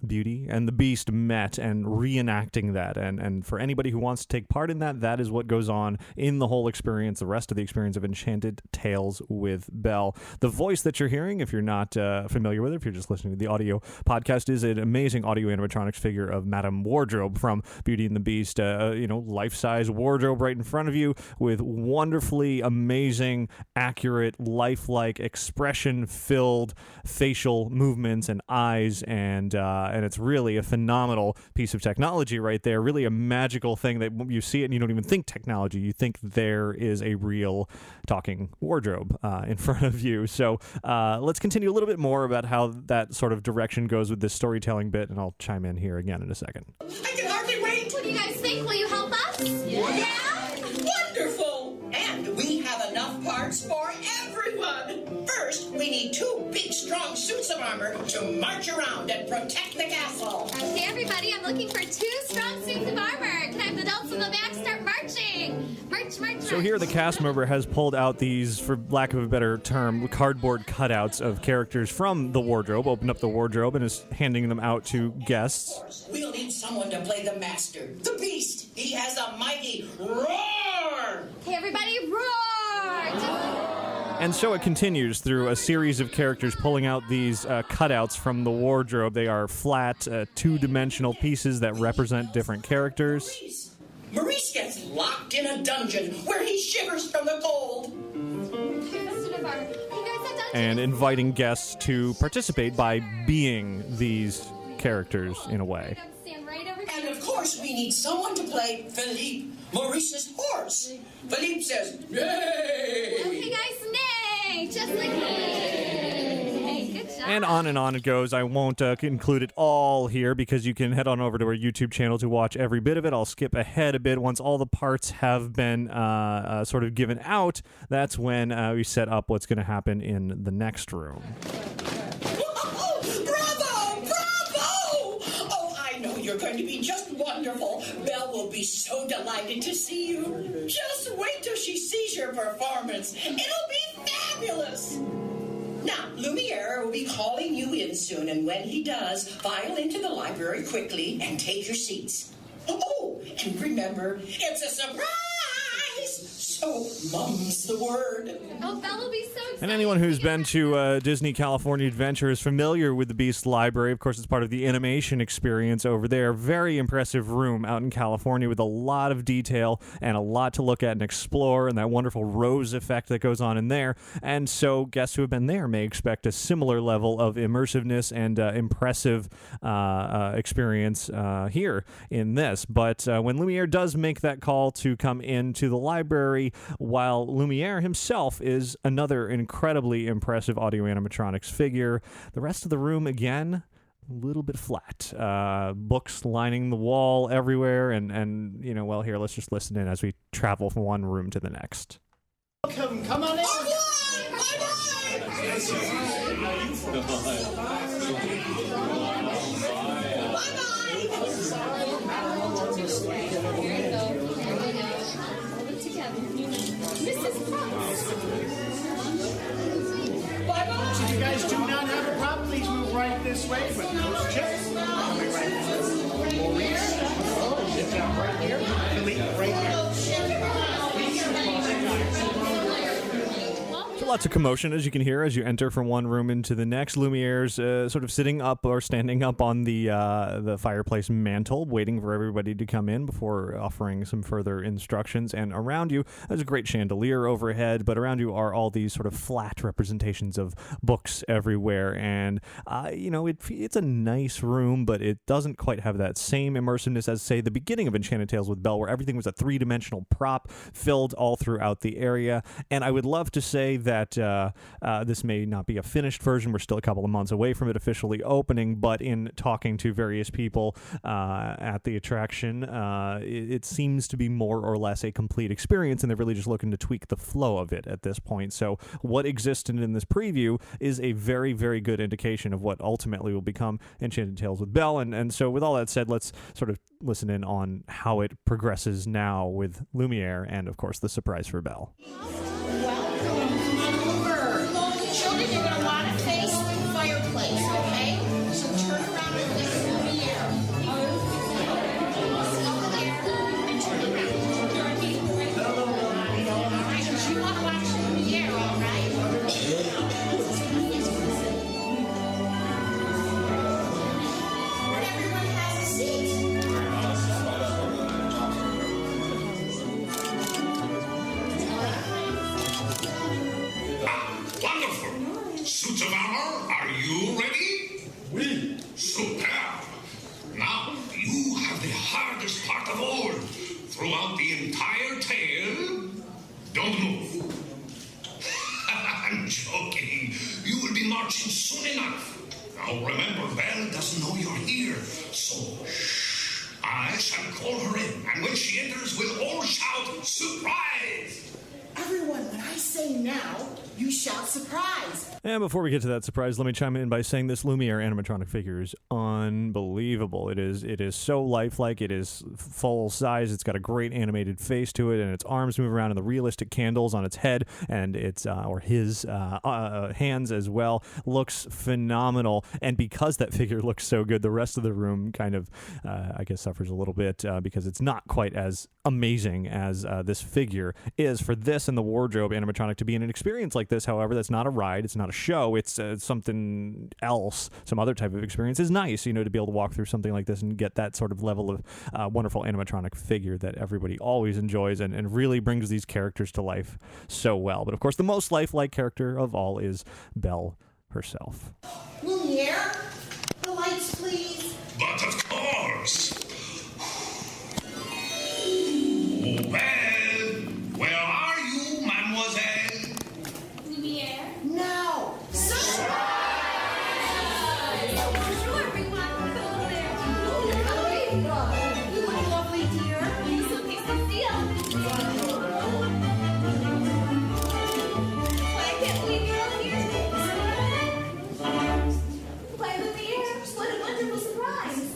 Beauty and the Beast met and reenacting that. And for anybody who wants to take part in that, that is what goes on in the whole experience, the rest of the experience of Enchanted Tales with Belle. The voice that you're hearing, if you're not familiar with it, if you're just listening to the audio podcast, is an amazing audio animatronics figure of Madame Wardrobe from Beauty and the Beast. Life-size wardrobe right in front of you with wonderfully amazing, accurate, lifelike, expression-filled facial facial movements and eyes, and it's really a phenomenal piece of technology right there. Really a magical thing that you see it and you don't even think technology. You think there is a real talking wardrobe in front of you. So let's continue a little bit more about how that sort of direction goes with this storytelling bit, and I'll chime in here again in a second. I can hardly wait. What do you guys think? Will you help us? Yeah. Wonderful. And we have enough parts for everyone. First, we need 2 big, strong suits of armor to march around and protect the castle. Okay, everybody, I'm looking for 2 strong suits of armor. Can I have the adults in the back start marching? March, march, So march. here the cast member has pulled out these, for lack of a better term, cardboard cutouts of characters from the wardrobe, opened up the wardrobe, and is handing them out to guests. We'll need someone to play the master, the beast. He has a mighty roar. Okay, everybody, roar! And so it continues through a series of characters pulling out these cutouts from the wardrobe. They are flat, two-dimensional pieces that represent different characters. Maurice gets locked in a dungeon where he shivers from the cold. And inviting guests to participate by being these characters in a way. Stand right over And here. of course, we need someone to play Philippe, Maurice's horse. Philippe says, "Yay!" Okay, guys, nay! Just like me. Hey, good job. And on it goes. I won't include it all here because you can head on over to our YouTube channel to watch every bit of it. I'll skip ahead a bit. Once all the parts have been sort of given out, that's when we set up what's going to happen in the next room. Bravo! Bravo! Oh, I know you're going to be just wonderful. Belle will be so delighted to see you. Just wait till she sees your performance. It'll be fabulous. Now, Lumiere will be calling you in soon, and when he does, file into the library quickly and take your seats. Oh, and remember, it's a surprise! So, mum's the word. Oh, Belle will be so excited. And anyone who's been to Disney California Adventure is familiar with the Beast Library. Of course, it's part of the animation experience over there. Very impressive room out in California with a lot of detail and a lot to look at and explore, and that wonderful rose effect that goes on in there. And so guests who have been there may expect a similar level of immersiveness and impressive experience here in this. But when Lumiere does make that call to come into the library, while Lumiere himself is another incredibly impressive audio animatronics figure, the rest of the room, again, a little bit flat. Books lining the wall everywhere, and you know, well, here, let's just listen in as we travel from one room to the next. Come on in. So if you guys do not have a problem, please move right this way with those chips. Coming right in. Maurice, sit down right here. Philippe, right here. So lots of commotion, as you can hear, as you enter from one room into the next. Lumiere's sort of sitting up or standing up on the fireplace mantle, waiting for everybody to come in before offering some further instructions. And around you, there's a great chandelier overhead, but around you are all these sort of flat representations of books everywhere. And, you know, it's a nice room, but it doesn't quite have that same immersiveness as, say, the beginning of Enchanted Tales with Belle, where everything was a three-dimensional prop filled all throughout the area. And I would love to say that this may not be a finished version. We're still a couple of months away from it officially opening, but in talking to various people at the attraction, it seems to be more or less a complete experience, and they're really just looking to tweak the flow of it at this point. So what existed in this preview is a very, very good indication of what ultimately will become Enchanted Tales with Belle. And so with all that said, let's sort of listen in on how it progresses now with Lumiere and, of course, the surprise for Belle. Children, you're going to want to face the fireplace, okay? So turn around and face Lumiere. Over there and turn around. All right, because you want to watch Lumiere, all right? Everyone has a seat. hardest part of all. Throughout the entire tale, don't move. I'm joking. You will be marching soon enough. Now remember, Belle doesn't know you're here, so shh. I shall call her in, and when she enters, we'll all shout, surprise! Everyone, when I say now, you shout surprise. And before we get to that surprise, let me chime in by saying this Lumiere animatronic figure is unbelievable. It is so lifelike. It is full size. It's got a great animated face to it, and its arms move around, and the realistic candles on its head and its his hands as well looks phenomenal. And because that figure looks so good, the rest of the room kind of I guess suffers a little bit because it's not quite as amazing as this figure is. For this and the wardrobe animatronic to be in an experience like this, however, that's not a ride, it's not a show, it's something else, some other type of experience, is nice, to be able to walk through something like this and get that sort of level of wonderful animatronic figure that everybody always enjoys and really brings these characters to life so well. But of course, the most lifelike character of all is Belle herself. Lumiere, the lights, please. But of course. Oh, Belle, where are you, mademoiselle? Lumiere. Now, surprise! Bonjour, everyone. Hello there. Oh, You look lovely, dear. so nice to see you. I can't believe you're all here today. Why, Lumiere, what a wonderful surprise.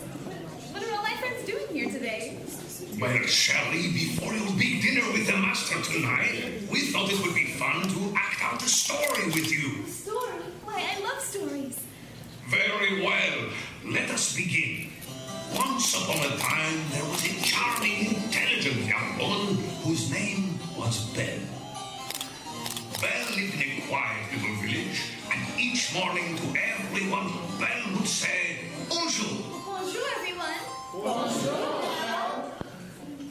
What are all my friends doing here today? Well, Shelley, before your big dinner with the master tonight, we thought it would be fun to act out a story with you. Story? Why, I love stories. Very well. Let us begin. Once upon a time, there was a charming, intelligent young woman whose name was Belle. Belle lived in a quiet little village, and each morning to everyone, Belle would say, bonjour. Bonjour, everyone.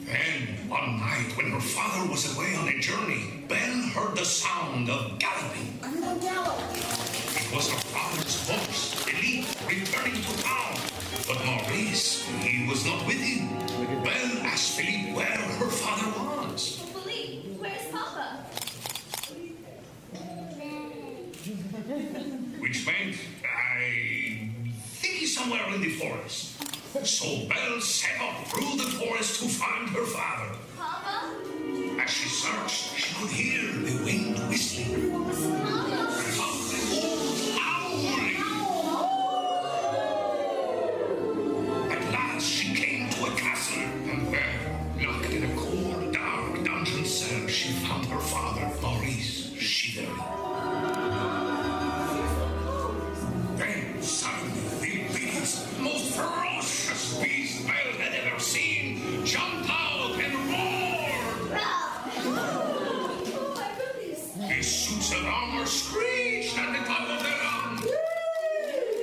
Then, one night when her father was away on a journey, Belle heard the sound of galloping. Everyone gallop. It was her father's horse, Philippe, returning to town. But Maurice, he was not with him. Belle asked Philippe where her father was. Philippe, where's Papa? Which meant, I think he's somewhere in the forest. So Belle set off through the forest to find her father. Papa? As she searched, she could hear the wind whistling. Papa? At last she came to a castle, and there, locked in a cold, dark dungeon cell, she found her father, Maurice, shivering. Then suddenly the biggest, most ferocious beast Belle had ever seen jumped out and roared. Oh, my goodness. His suits of armor screeched at the top of their lungs.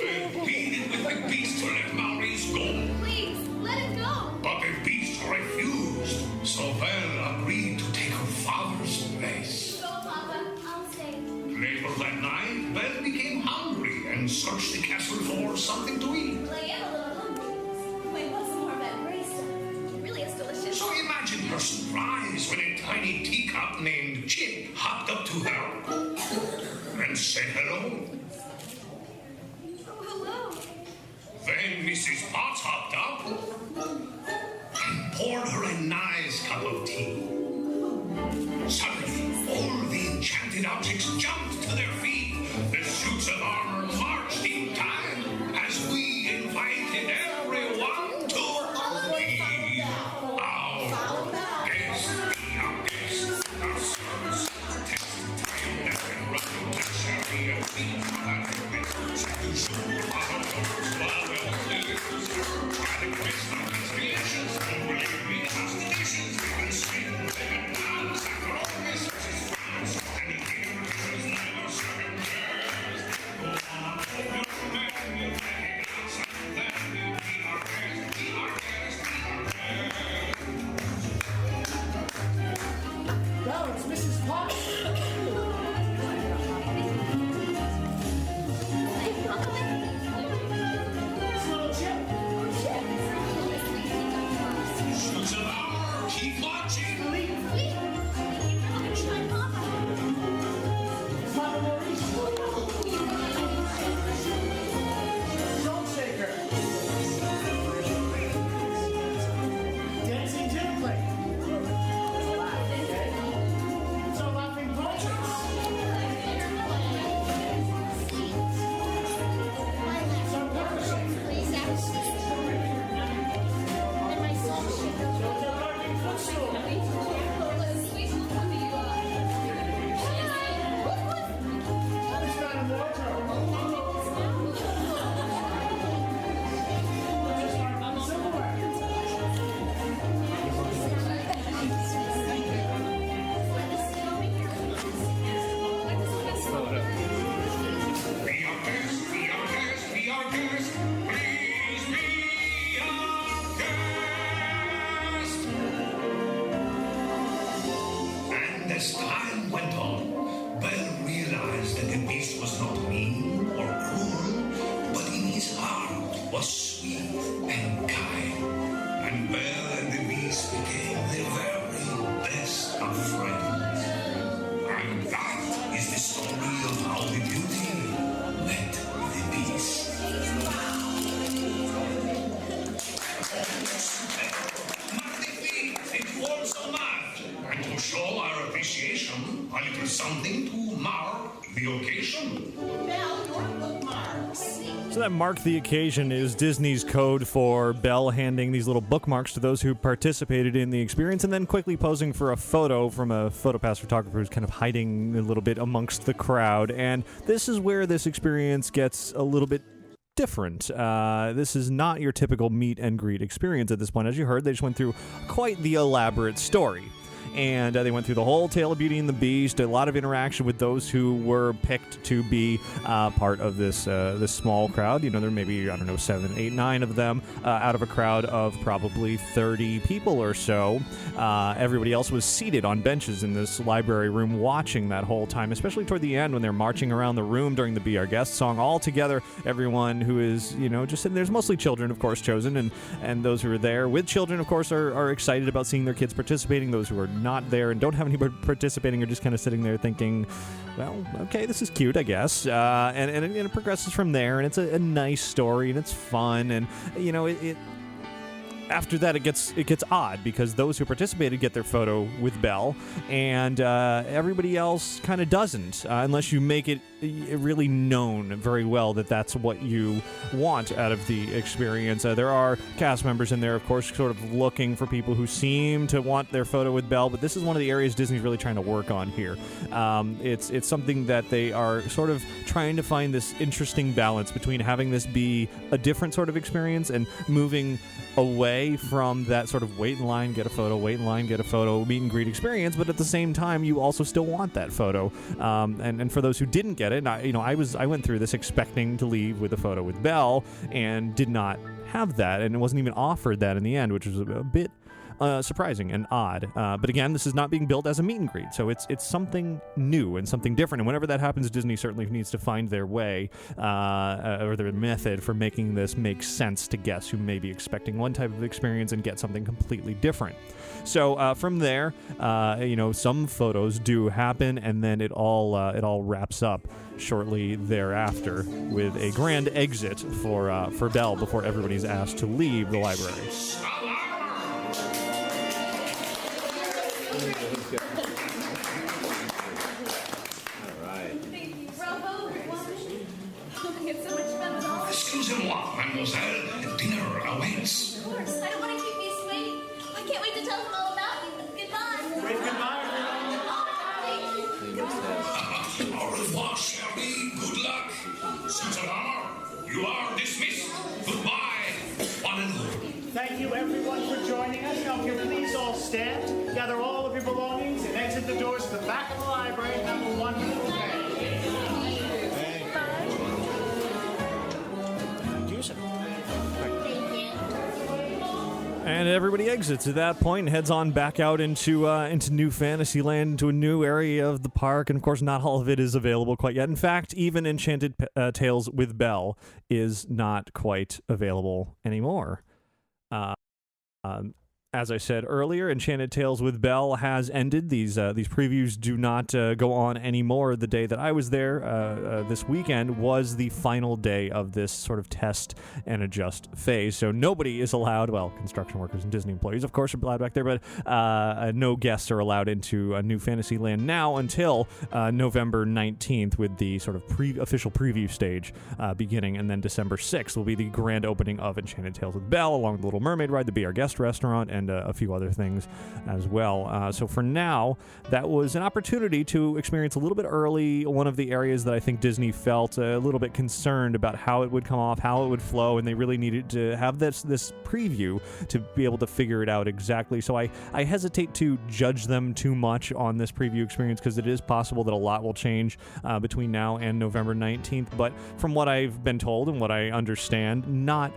They pleaded with the beast to let Maurice go. Please, let him go. But the beast refused, so Belle agreed to take her father's place. Go, Papa. I'll stay. Later that night, Belle became hungry and searched the castle for something to eat. Well, I am a little hungry. Wait, what's more of that gray stuff? It really is delicious. So imagine her surprise when a tiny teacup named Chip hopped up to her and said hello. Oh, hello. Then Mrs. Potts hopped up and poured her a nice cup of tea. Suddenly, all the enchanted objects jumped to their feet. The suits of armor marched in time as we invited everyone to be our guest. Our guest, our service, our test, time, death, and running to Sherry, and we are to show our doors while we're try to quest our constellations, and believe me, constellations, we can swing, they can dance, after all this is France, and the king is never Suits of armor, keep marching. Mama Maurice. Don't shake her. Dancing gently. Okay. So laughing portraits. So perishing. So darting footstool. Understand wardrobe. Just like silverware. Be our guest, be our guest, be our guest. Please be our guest. And as time went on, Belle realized that the beast was not mean or cruel, but in his heart was sweet and kind. And Belle and the beast became the very best of friends. And that is the story of how the beauty met the beast. Magnifique, thank you all so much. And to show our appreciation, a little something to mark the occasion. Belle, your bookmarks. So that mark the occasion is Disney's code for Belle handing these little bookmarks to those who participated in the experience and then quickly posing for a photo from a PhotoPass photographer who's kind of hiding a little bit amongst the crowd. And this is where this experience gets a little bit different. This is not your typical meet and greet experience at this point. As you heard, they just went through quite the elaborate story. And they went through the whole tale of Beauty and the Beast, a lot of interaction with those who were picked to be part of this small crowd. You know, there may be, 7, 8, 9 of them out of a crowd of probably 30 people or so. Everybody else was seated on benches in this library room watching that whole time, especially toward the end when they're marching around the room during the Be Our Guest song. All together, everyone who is, just sitting there's mostly children, of course, chosen, and those who are there with children, of course, are excited about seeing their kids participating. Those who are not there and don't have anybody participating are just kind of sitting there thinking, well, okay, this is cute, I guess. And it progresses from there, and it's a nice story, and it's fun, and, it after that, it gets odd because those who participated get their photo with Belle, and everybody else kind of doesn't, unless you make it really known very well that that's what you want out of the experience. There are cast members in there, of course, sort of looking for people who seem to want their photo with Belle, but this is one of the areas Disney's really trying to work on here. It's something that they are sort of trying to find this interesting balance between having this be a different sort of experience and moving away from that sort of wait in line, get a photo, wait in line, get a photo, meet and greet experience, but at the same time, you also still want that photo. And for those who didn't get it, and I went through this expecting to leave with a photo with Belle and did not have that, and it wasn't even offered that in the end, which was a bit surprising and odd. But again, this is not being built as a meet and greet, so it's something new and something different. And whenever that happens, Disney certainly needs to find their way or their method for making this make sense to guests who may be expecting one type of experience and get something completely different. So from there, some photos do happen, and then it all wraps up shortly thereafter with a grand exit for Belle before everybody's asked to leave the library. Excusez-moi, mademoiselle. Dinner awaits. Of course. I don't want to keep these waiting. I can't wait to tell them all about you. Goodbye. Wave goodbye, everyone. Au revoir, Shelby. Good luck. Suits of armor, you are dismissed. Goodbye, one and all. Thank you, everyone, for joining us. Now, if you please all stand, gather all of your belongings, and exit the doors to the back of the library and have a wonderful day. And everybody exits at that point and heads on back out into New Fantasyland, into a new area of the park. And, of course, not all of it is available quite yet. In fact, even Enchanted Tales with Belle is not quite available anymore. As I said earlier, Enchanted Tales with Belle has ended. These previews do not go on anymore. The day that I was there this weekend was the final day of this sort of test and adjust phase. So nobody is allowed, well, construction workers and Disney employees, of course, are allowed back there, but no guests are allowed into New Fantasyland now until November 19th with the sort of official preview stage beginning, and then December 6th will be the grand opening of Enchanted Tales with Belle, along with the Little Mermaid ride, the Be Our Guest restaurant, and a few other things as well. So for now, that was an opportunity to experience a little bit early one of the areas that I think Disney felt a little bit concerned about how it would come off, how it would flow, and they really needed to have this preview to be able to figure it out exactly. So I hesitate to judge them too much on this preview experience because it is possible that a lot will change between now and November 19th. But from what I've been told and what I understand, not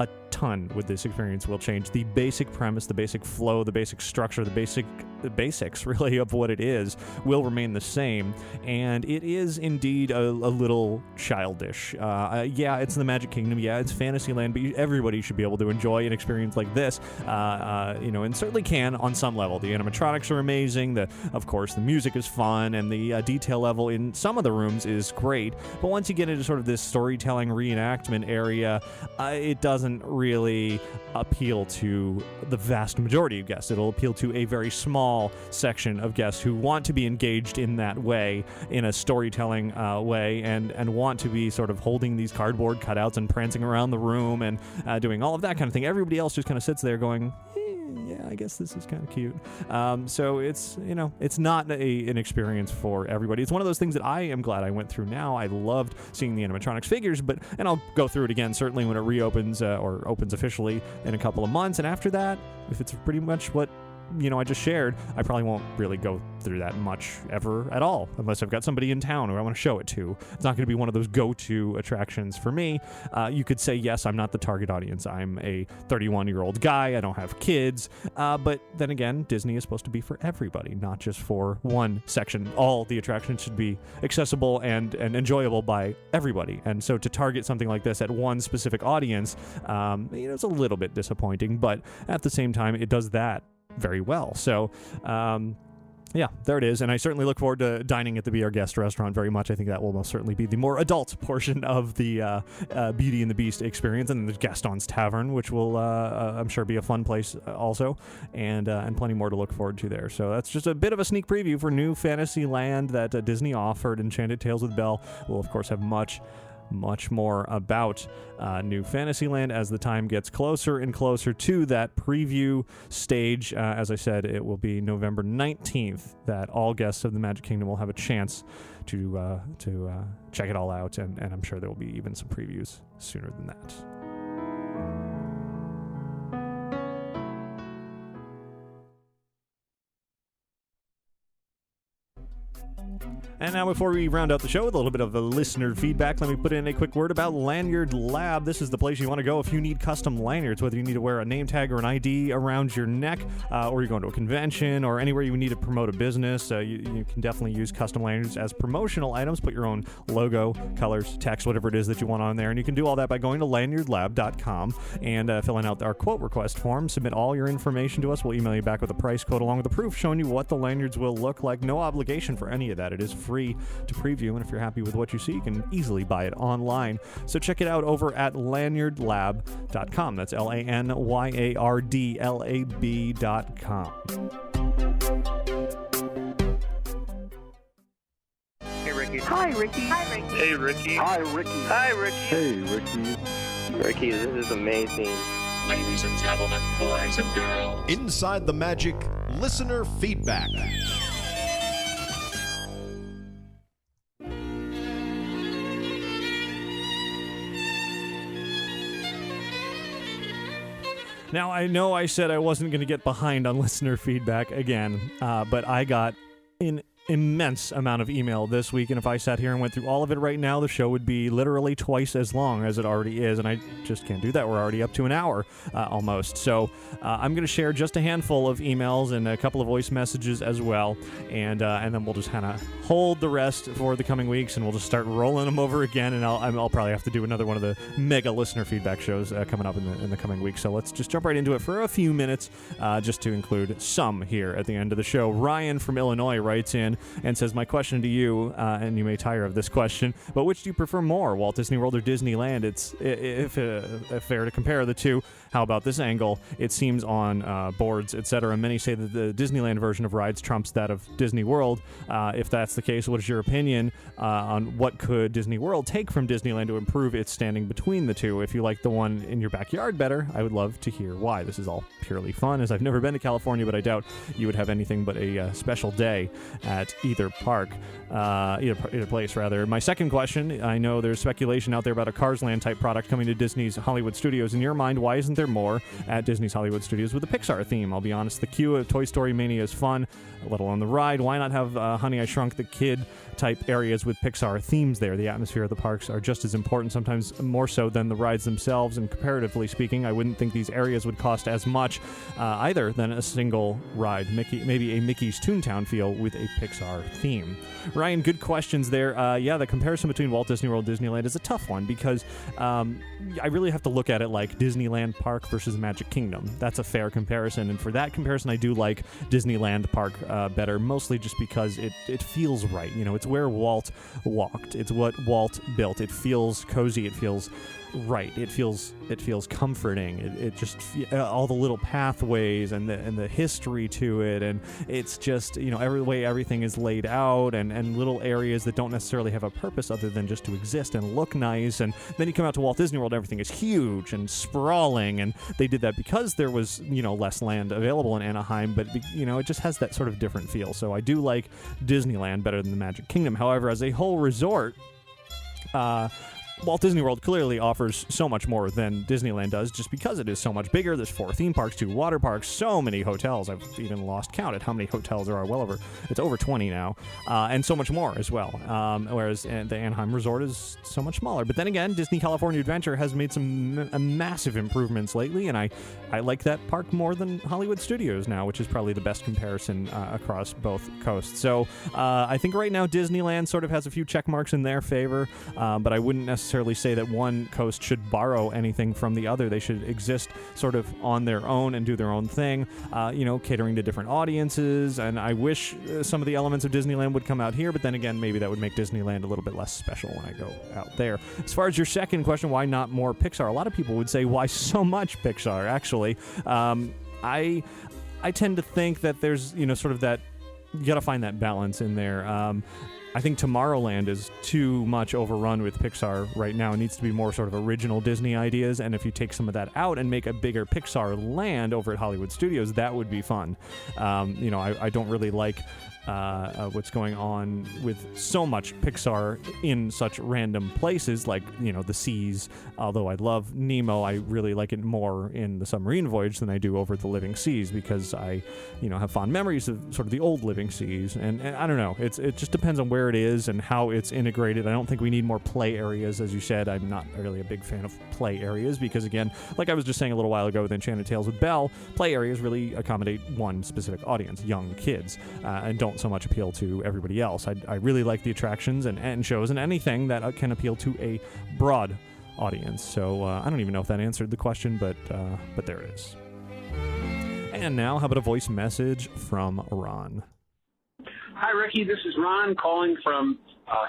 a ton with this experience will change. The basic premise, the basic flow, the basic structure, the basics really of what it is will remain the same, and it is indeed a little childish. Yeah, it's the Magic Kingdom, yeah, it's Fantasyland, but everybody should be able to enjoy an experience like this, and certainly can on some level. The animatronics are amazing, of course the music is fun, and the detail level in some of the rooms is great, but once you get into sort of this storytelling reenactment area, it doesn't really appeal to the vast majority of guests. It'll appeal to a very small section of guests who want to be engaged in that way, in a storytelling way, and want to be sort of holding these cardboard cutouts and prancing around the room and doing all of that kind of thing. Everybody else just kind of sits there going, yeah, I guess this is kind of cute. So it's not an experience for everybody. It's one of those things that I am glad I went through now. I loved seeing the animatronics figures, and I'll go through it again certainly when it reopens or opens officially in a couple of months. And after that, if it's pretty much what I just shared, I probably won't really go through that much ever at all, unless I've got somebody in town who I want to show it to. It's not going to be one of those go-to attractions for me. You could say, yes, I'm not the target audience. I'm a 31-year-old guy. I don't have kids. But then again, Disney is supposed to be for everybody, not just for one section. All the attractions should be accessible and enjoyable by everybody. And so to target something like this at one specific audience, it's a little bit disappointing, but at the same time, it does that very well. So, yeah, there it is. And I certainly look forward to dining at the Be Our Guest restaurant very much. I think that will most certainly be the more adult portion of the Beauty and the Beast experience. And the Gaston's Tavern, which will, I'm sure, be a fun place also. And plenty more to look forward to there. So that's just a bit of a sneak preview for New Fantasyland that Disney offered. Enchanted Tales with Belle will, of course, have much more about New Fantasyland as the time gets closer and closer to that preview stage. As I said, it will be November 19th that all guests of the Magic Kingdom will have a chance to check it all out, and I'm sure there will be even some previews sooner than that. And now, before we round out the show with a little bit of a listener feedback, let me put in a quick word about Lanyard Lab. This is the place you want to go if you need custom lanyards, whether you need to wear a name tag or an ID around your neck, or you're going to a convention, or anywhere you need to promote a business. You can definitely use custom lanyards as promotional items. Put your own logo, colors, text, whatever it is that you want on there. And you can do all that by going to lanyardlab.com and filling out our quote request form. Submit all your information to us. We'll email you back with a price code along with the proof showing you what the lanyards will look like. No obligation for any of that. It is free to preview, and if you're happy with what you see, you can easily buy it online. So check it out over at lanyardlab.com. That's LANYARDLAB.com. Hey, Ricky. Hi, Ricky. Hi, Ricky. Hey, Ricky. Hi, Ricky. Hi, Ricky. Hey, Ricky. Ricky, this is amazing. Ladies and gentlemen, boys and girls. Inside the Magic listener feedback. Now, I know I said I wasn't going to get behind on listener feedback again, but I got an immense amount of email this week, and if I sat here and went through all of it right now, the show would be literally twice as long as it already is, and I just can't do that. We're already up to an hour almost. So I'm going to share just a handful of emails and a couple of voice messages as well, and then we'll just kind of hold the rest for the coming weeks, and we'll just start rolling them over again, and I'll probably have to do another one of the mega listener feedback shows coming up in the coming weeks. So let's just jump right into it for a few minutes, just to include some here at the end of the show. Ryan from Illinois writes in and says, my question to you, and you may tire of this question, but which do you prefer more, Walt Disney World or Disneyland? It's if fair to compare the two, how about this angle? It seems on boards, etc. Many say that the Disneyland version of rides trumps that of Disney World. If that's the case, what is your opinion on what could Disney World take from Disneyland to improve its standing between the two? If you like the one in your backyard better, I would love to hear why. This is all purely fun, as I've never been to California, but I doubt you would have anything but a special day at either park, either place, rather. My second question, I know there's speculation out there about a Cars Land type product coming to Disney's Hollywood Studios. In your mind, why isn't there more at Disney's Hollywood Studios with a Pixar theme? I'll be honest, the queue of Toy Story Mania is fun, let alone the ride. Why not have Honey, I Shrunk the Kid type areas with Pixar themes there? The atmosphere of the parks are just as important, sometimes more so than the rides themselves, and comparatively speaking, I wouldn't think these areas would cost as much either than a single ride. Maybe a Mickey's Toontown feel with a Pixar theme. Ryan, good questions there. The comparison between Walt Disney World and Disneyland is a tough one because I really have to look at it like Disneyland Park versus Magic Kingdom. That's a fair comparison, and for that comparison, I do like Disneyland Park better, mostly just because it feels right. You know, it's where Walt walked. It's what Walt built. It feels cozy. It feels right. It feels comforting. It just all the little pathways and the history to it, and it's just, you know, every way everything is laid out, and little areas that don't necessarily have a purpose other than just to exist and look nice. And then you come out to Walt Disney World, everything is huge and sprawling, and they did that because there was, you know, less land available in Anaheim, but, you know, it just has that sort of different feel. So I do like Disneyland better than the Magic Kingdom. However, as a whole resort, Walt Disney World clearly offers so much more than Disneyland does, just because it is so much bigger. There's 4 theme parks, 2 water parks, so many hotels. I've even lost count at how many hotels there are. It's over 20 now, and so much more as well. Whereas the Anaheim Resort is so much smaller. But then again, Disney California Adventure has made some massive improvements lately, and I like that park more than Hollywood Studios now, which is probably the best comparison across both coasts. So I think right now Disneyland sort of has a few check marks in their favor, but I wouldn't necessarily say that one coast should borrow anything from the other. They should exist sort of on their own and do their own thing, catering to different audiences. And I wish some of the elements of Disneyland would come out here, but then again, maybe that would make Disneyland a little bit less special when I go out there. As far as your second question, why not more Pixar? A lot of people would say, why so much Pixar? Actually, I tend to think that there's, you know, sort of that, you got to find that balance in there. I think Tomorrowland is too much overrun with Pixar right now. It needs to be more sort of original Disney ideas, and if you take some of that out and make a bigger Pixar land over at Hollywood Studios, that would be fun. I don't really like what's going on with so much Pixar in such random places, like, you know, the seas. Although I love Nemo, I really like it more in the submarine voyage than I do over the living seas, because I, you know, have fond memories of sort of the old living seas. And I don't know, it just depends on where it is and how it's integrated. I don't think we need more play areas. As you said, I'm not really a big fan of play areas because, again, like I was just saying a little while ago with Enchanted Tales with Belle, play areas really accommodate one specific audience, young kids, and don't so much appeal to everybody else. I really like the attractions and shows and anything that can appeal to a broad audience. So I don't even know if that answered the question, but there is. And now, how about a voice message from Ron? Hi, Ricky. This is Ron calling from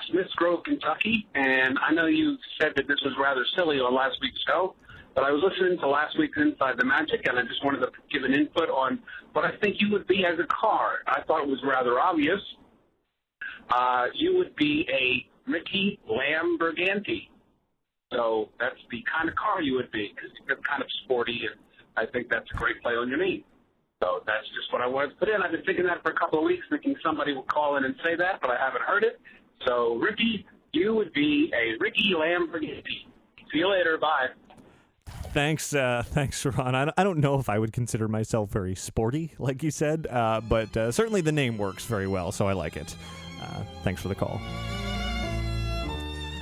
Smiths Grove, Kentucky. And I know you said that this was rather silly on last week's show, but I was listening to last week's Inside the Magic, and I just wanted to give an input on what I think you would be as a car. I thought it was rather obvious. You would be a Ricky Lamborghini. So that's the kind of car you would be, because you're kind of sporty, and I think that's a great play on your name. So that's just what I wanted to put in. I've been thinking that for a couple of weeks, thinking somebody would call in and say that, but I haven't heard it. So, Ricky, you would be a Ricky Lamborghini. See you later. Bye. Thanks, Ron. I don't know if I would consider myself very sporty, like you said, but certainly the name works very well, so I like it. Thanks for the call.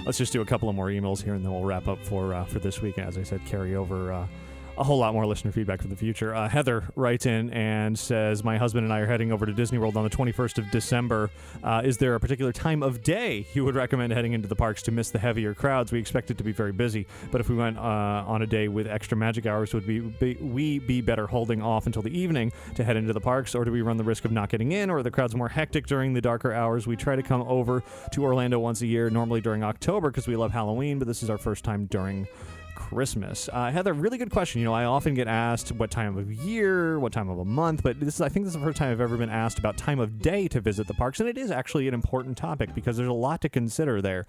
Let's just do a couple of more emails here, and then we'll wrap up for this week. As I said, carry over a whole lot more listener feedback for the future. Heather writes in and says, my husband and I are heading over to Disney World on the 21st of December. Is there a particular time of day you would recommend heading into the parks to miss the heavier crowds? We expect it to be very busy, but if we went on a day with extra magic hours, would we be better holding off until the evening to head into the parks, or do we run the risk of not getting in, or are the crowds more hectic during the darker hours? We try to come over to Orlando once a year, normally during October because we love Halloween, but this is our first time during Christmas. Heather, really good question. I often get asked what time of year, what time of a month, but I think this is the first time I've ever been asked about time of day to visit the parks, and it is actually an important topic because there's a lot to consider there.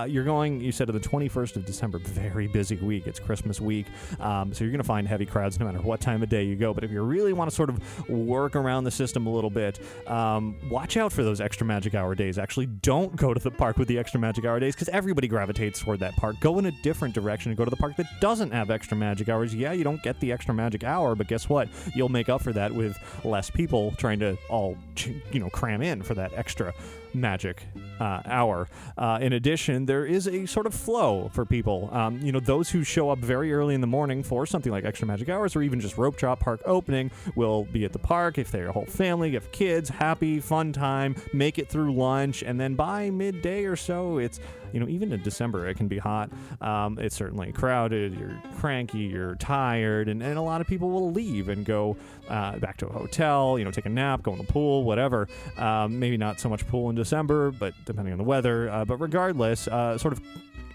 You're going, you said, to the 21st of December, very busy week. It's Christmas week, so you're going to find heavy crowds no matter what time of day you go, but if you really want to sort of work around the system a little bit, watch out for those extra magic hour days. Actually, don't go to the park with the extra magic hour days because everybody gravitates toward that park. Go in a different direction and go to the park that doesn't have extra magic hours. Yeah, you don't get the extra magic hour, but guess what? You'll make up for that with less people trying to all, cram in for that extra magic hour. In addition, there is a sort of flow for people. Those who show up very early in the morning for something like extra magic hours or even just rope drop park opening will be at the park. If they're a whole family, you have kids, happy, fun time, make it through lunch, and then by midday or so, it's even in December, it can be hot. It's certainly crowded. You're cranky. You're tired. And a lot of people will leave and go back to a hotel, take a nap, go in the pool, whatever. Maybe not so much pool in December, but depending on the weather. But regardless, sort of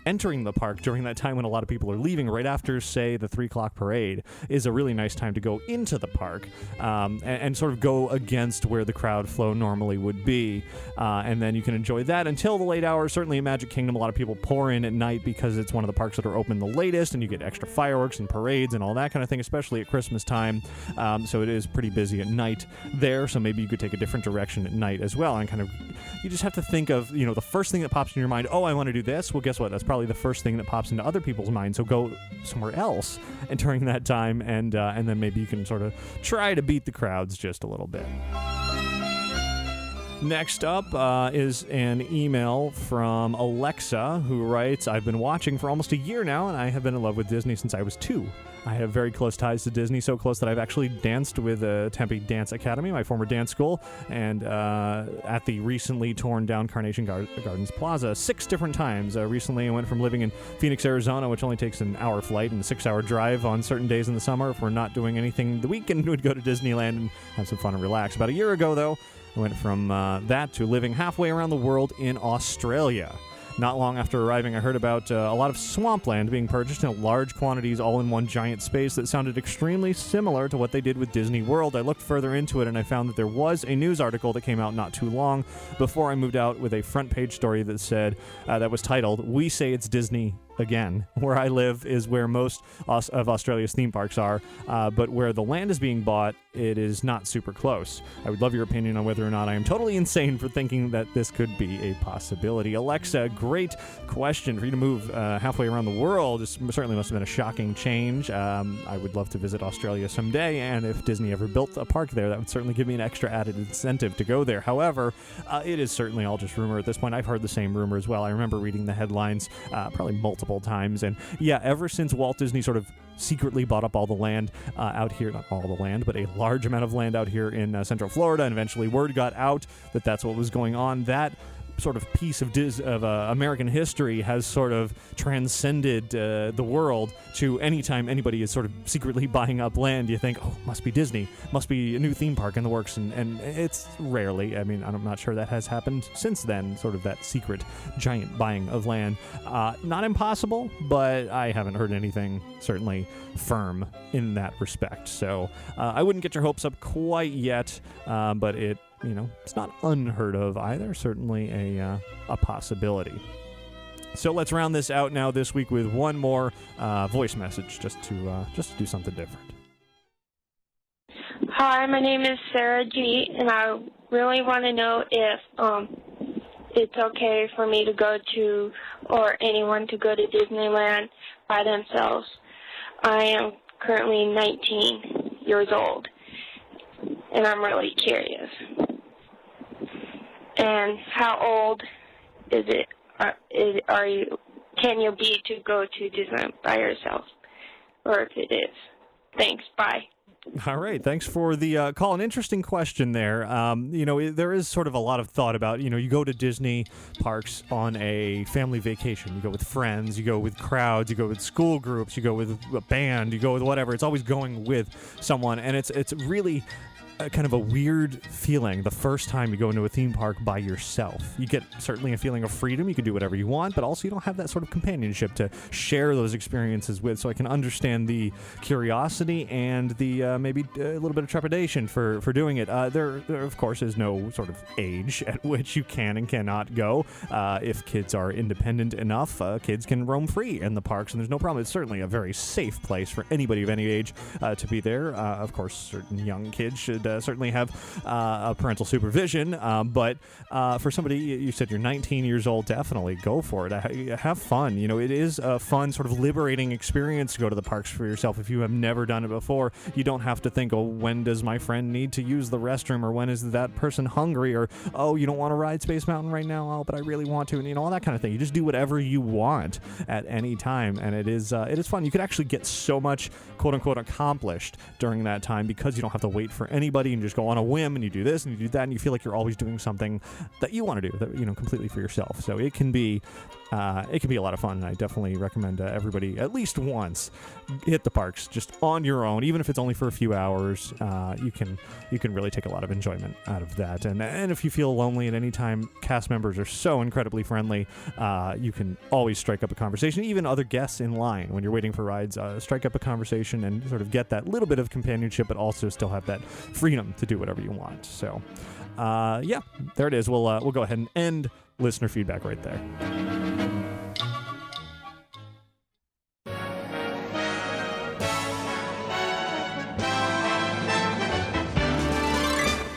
entering the park during that time when a lot of people are leaving right after, say, the 3 o'clock parade is a really nice time to go into the park and sort of go against where the crowd flow normally would be. And then you can enjoy that until the late hours. Certainly in Magic Kingdom, a lot of people pour in at night because it's one of the parks that are open the latest, and you get extra fireworks and parades and all that kind of thing, especially at Christmas time. So it is pretty busy at night there, so maybe you could take a different direction at night as well. And kind of, you just have to think of, the first thing that pops in your mind, I want to do this. Well, guess what? That's probably the first thing that pops into other people's minds. So go somewhere else and during that time, and then maybe you can sort of try to beat the crowds just a little bit. Next up is an email from Alexa, who writes, I've been watching for almost a year now, and I have been in love with Disney since I was 2. I have very close ties to Disney, so close that I've actually danced with Tempe Dance Academy, my former dance school, and at the recently torn down Carnation Gardens Plaza 6 different times. Recently, I went from living in Phoenix, Arizona, which only takes an hour flight and a 6-hour drive on certain days in the summer. If we're not doing anything the weekend, we'd go to Disneyland and have some fun and relax. About a year ago, though, I went from that to living halfway around the world in Australia. Not long after arriving, I heard about a lot of swampland being purchased in large quantities all in one giant space that sounded extremely similar to what they did with Disney World. I looked further into it, and I found that there was a news article that came out not too long before I moved out with a front page story that said, that was titled, "We Say It's Disney Again." Where I live is where most of Australia's theme parks are, but where the land is being bought, it is not super close. I would love your opinion on whether or not I am totally insane for thinking that this could be a possibility. Alexa, great question. For you to move halfway around the world, this certainly must have been a shocking change. I would love to visit Australia someday, and if Disney ever built a park there, that would certainly give me an extra added incentive to go there. However, it is certainly all just rumor at this point. I've heard the same rumor as well. I remember reading the headlines probably multiple times, and yeah, ever since Walt Disney sort of secretly bought up all the land out here, not all the land, but a large amount of land out here in Central Florida, and eventually word got out that that's what was going on, that sort of piece of American history has sort of transcended the world to any time anybody is sort of secretly buying up land, you think, must be Disney, must be a new theme park in the works, and it's rarely. I mean, I'm not sure that has happened since then, sort of that secret giant buying of land. Not impossible, but I haven't heard anything certainly firm in that respect. So I wouldn't get your hopes up quite yet, but it's not unheard of either. Certainly a possibility. So let's round this out now this week with one more voice message, just to do something different. Hi, my name is Sarah G, and I really want to know if it's okay for me to go to, or anyone to go to Disneyland by themselves. I am currently 19 years old, and I'm really curious. And how old is it? Can you be to go to Disneyland by yourself? Or if it is. Thanks. Bye. All right. Thanks for the call. An interesting question there. There is sort of a lot of thought about, you go to Disney parks on a family vacation. You go with friends. You go with crowds. You go with school groups. You go with a band. You go with whatever. It's always going with someone. And it's really kind of a weird feeling the first time you go into a theme park by yourself. You get certainly a feeling of freedom. You can do whatever you want, but also you don't have that sort of companionship to share those experiences with. So I can understand the curiosity and the maybe a little bit of trepidation for doing it. There, of course, is no sort of age at which you can and cannot go. If kids are independent enough, kids can roam free in the parks, and there's no problem. It's certainly a very safe place for anybody of any age to be there. Of course, certain young kids should certainly have parental supervision, but for somebody, you said you're 19 years old, definitely go for it. Have fun. It is a fun, sort of liberating experience to go to the parks for yourself. If you have never done it before, you don't have to think, oh, when does my friend need to use the restroom, or when is that person hungry, or, oh, you don't want to ride Space Mountain right now, oh, but I really want to, and all that kind of thing. You just do whatever you want at any time, and it is fun. You could actually get so much, quote-unquote, accomplished during that time because you don't have to wait for anybody and just go on a whim, and you do this and you do that, and you feel like you're always doing something that you want to do, that, completely for yourself. So it can be a lot of fun, and I definitely recommend everybody at least once hit the parks just on your own, even if it's only for a few hours. You can really take a lot of enjoyment out of that. And if you feel lonely at any time, cast members are so incredibly friendly. You can always strike up a conversation. Even other guests in line when you're waiting for rides, strike up a conversation and sort of get that little bit of companionship, but also still have that freedom to do whatever you want. So, there it is. We'll go ahead and end listener feedback right there.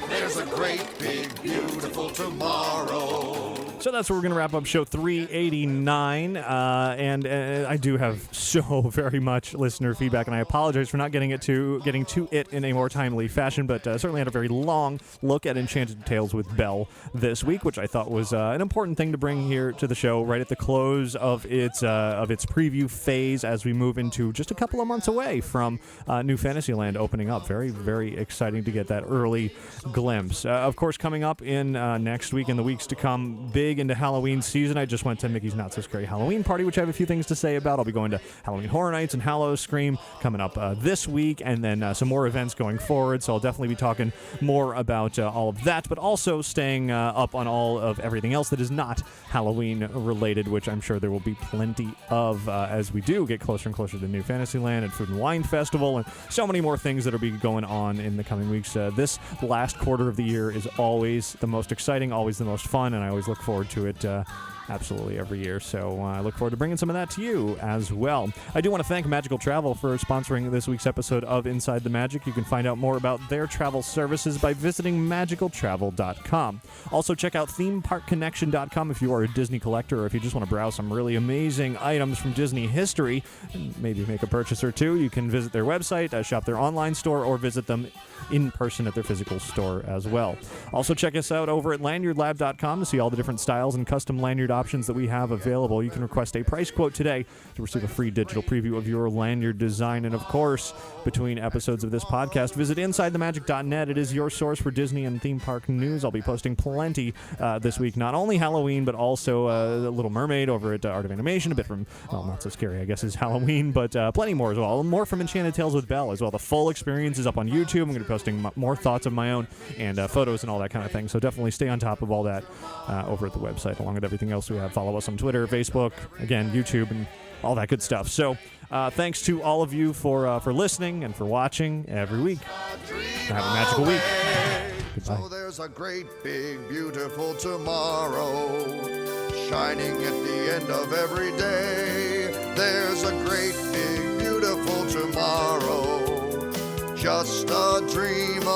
There's a great, big, beautiful tomorrow. So that's where we're going to wrap up show 389, and I do have so very much listener feedback, and I apologize for not getting to it in a more timely fashion, but certainly had a very long look at Enchanted Tales with Belle this week, which I thought was an important thing to bring here to the show right at the close of its preview phase as we move into just a couple of months away from New Fantasyland opening up. Very, very exciting to get that early glimpse. Of course, coming up in next week and the weeks to come, big into Halloween season. I just went to Mickey's Not So Scary Halloween Party, which I have a few things to say about. I'll be going to Halloween Horror Nights and Hallow Scream coming up this week, and then some more events going forward, so I'll definitely be talking more about all of that, but also staying up on all of everything else that is not Halloween related, which I'm sure there will be plenty of as we do get closer and closer to New Fantasyland and Food and Wine Festival, and so many more things that will be going on in the coming weeks. This last quarter of the year is always the most exciting, always the most fun, and I always look forward to it absolutely every year. So I look forward to bringing some of that to you as well. I do want to thank Magical Travel for sponsoring this week's episode of Inside the Magic. You can find out more about their travel services by visiting magicaltravel.com. Also, check out themeparkconnection.com if you are a Disney collector, or if you just want to browse some really amazing items from Disney history and maybe make a purchase or two. You can visit their website, shop their online store, or visit them in person at their physical store as well. Also, check us out over at lanyardlab.com to see all the different styles and custom lanyard options that we have available. You can request a price quote today to receive a free digital preview of your lanyard design. And of course, between episodes of this podcast, visit InsideTheMagic.net. It is your source for Disney and theme park news. I'll be posting plenty this week, not only Halloween, but also Little Mermaid over at Art of Animation, a bit from, well, Not So Scary, I guess, is Halloween, but plenty more as well. More from Enchanted Tales with Belle as well. The full experience is up on YouTube. I'm going to be posting more thoughts of my own and photos and all that kind of thing. So definitely stay on top of all that over at the website, along with everything else we have. Follow us on Twitter, Facebook, again, YouTube, and all that good stuff. So thanks to all of you for listening and for watching every week. Have a magical week. Goodbye. So there's a great, big, beautiful tomorrow shining at the end of every day. There's a great, big, beautiful tomorrow, just a dream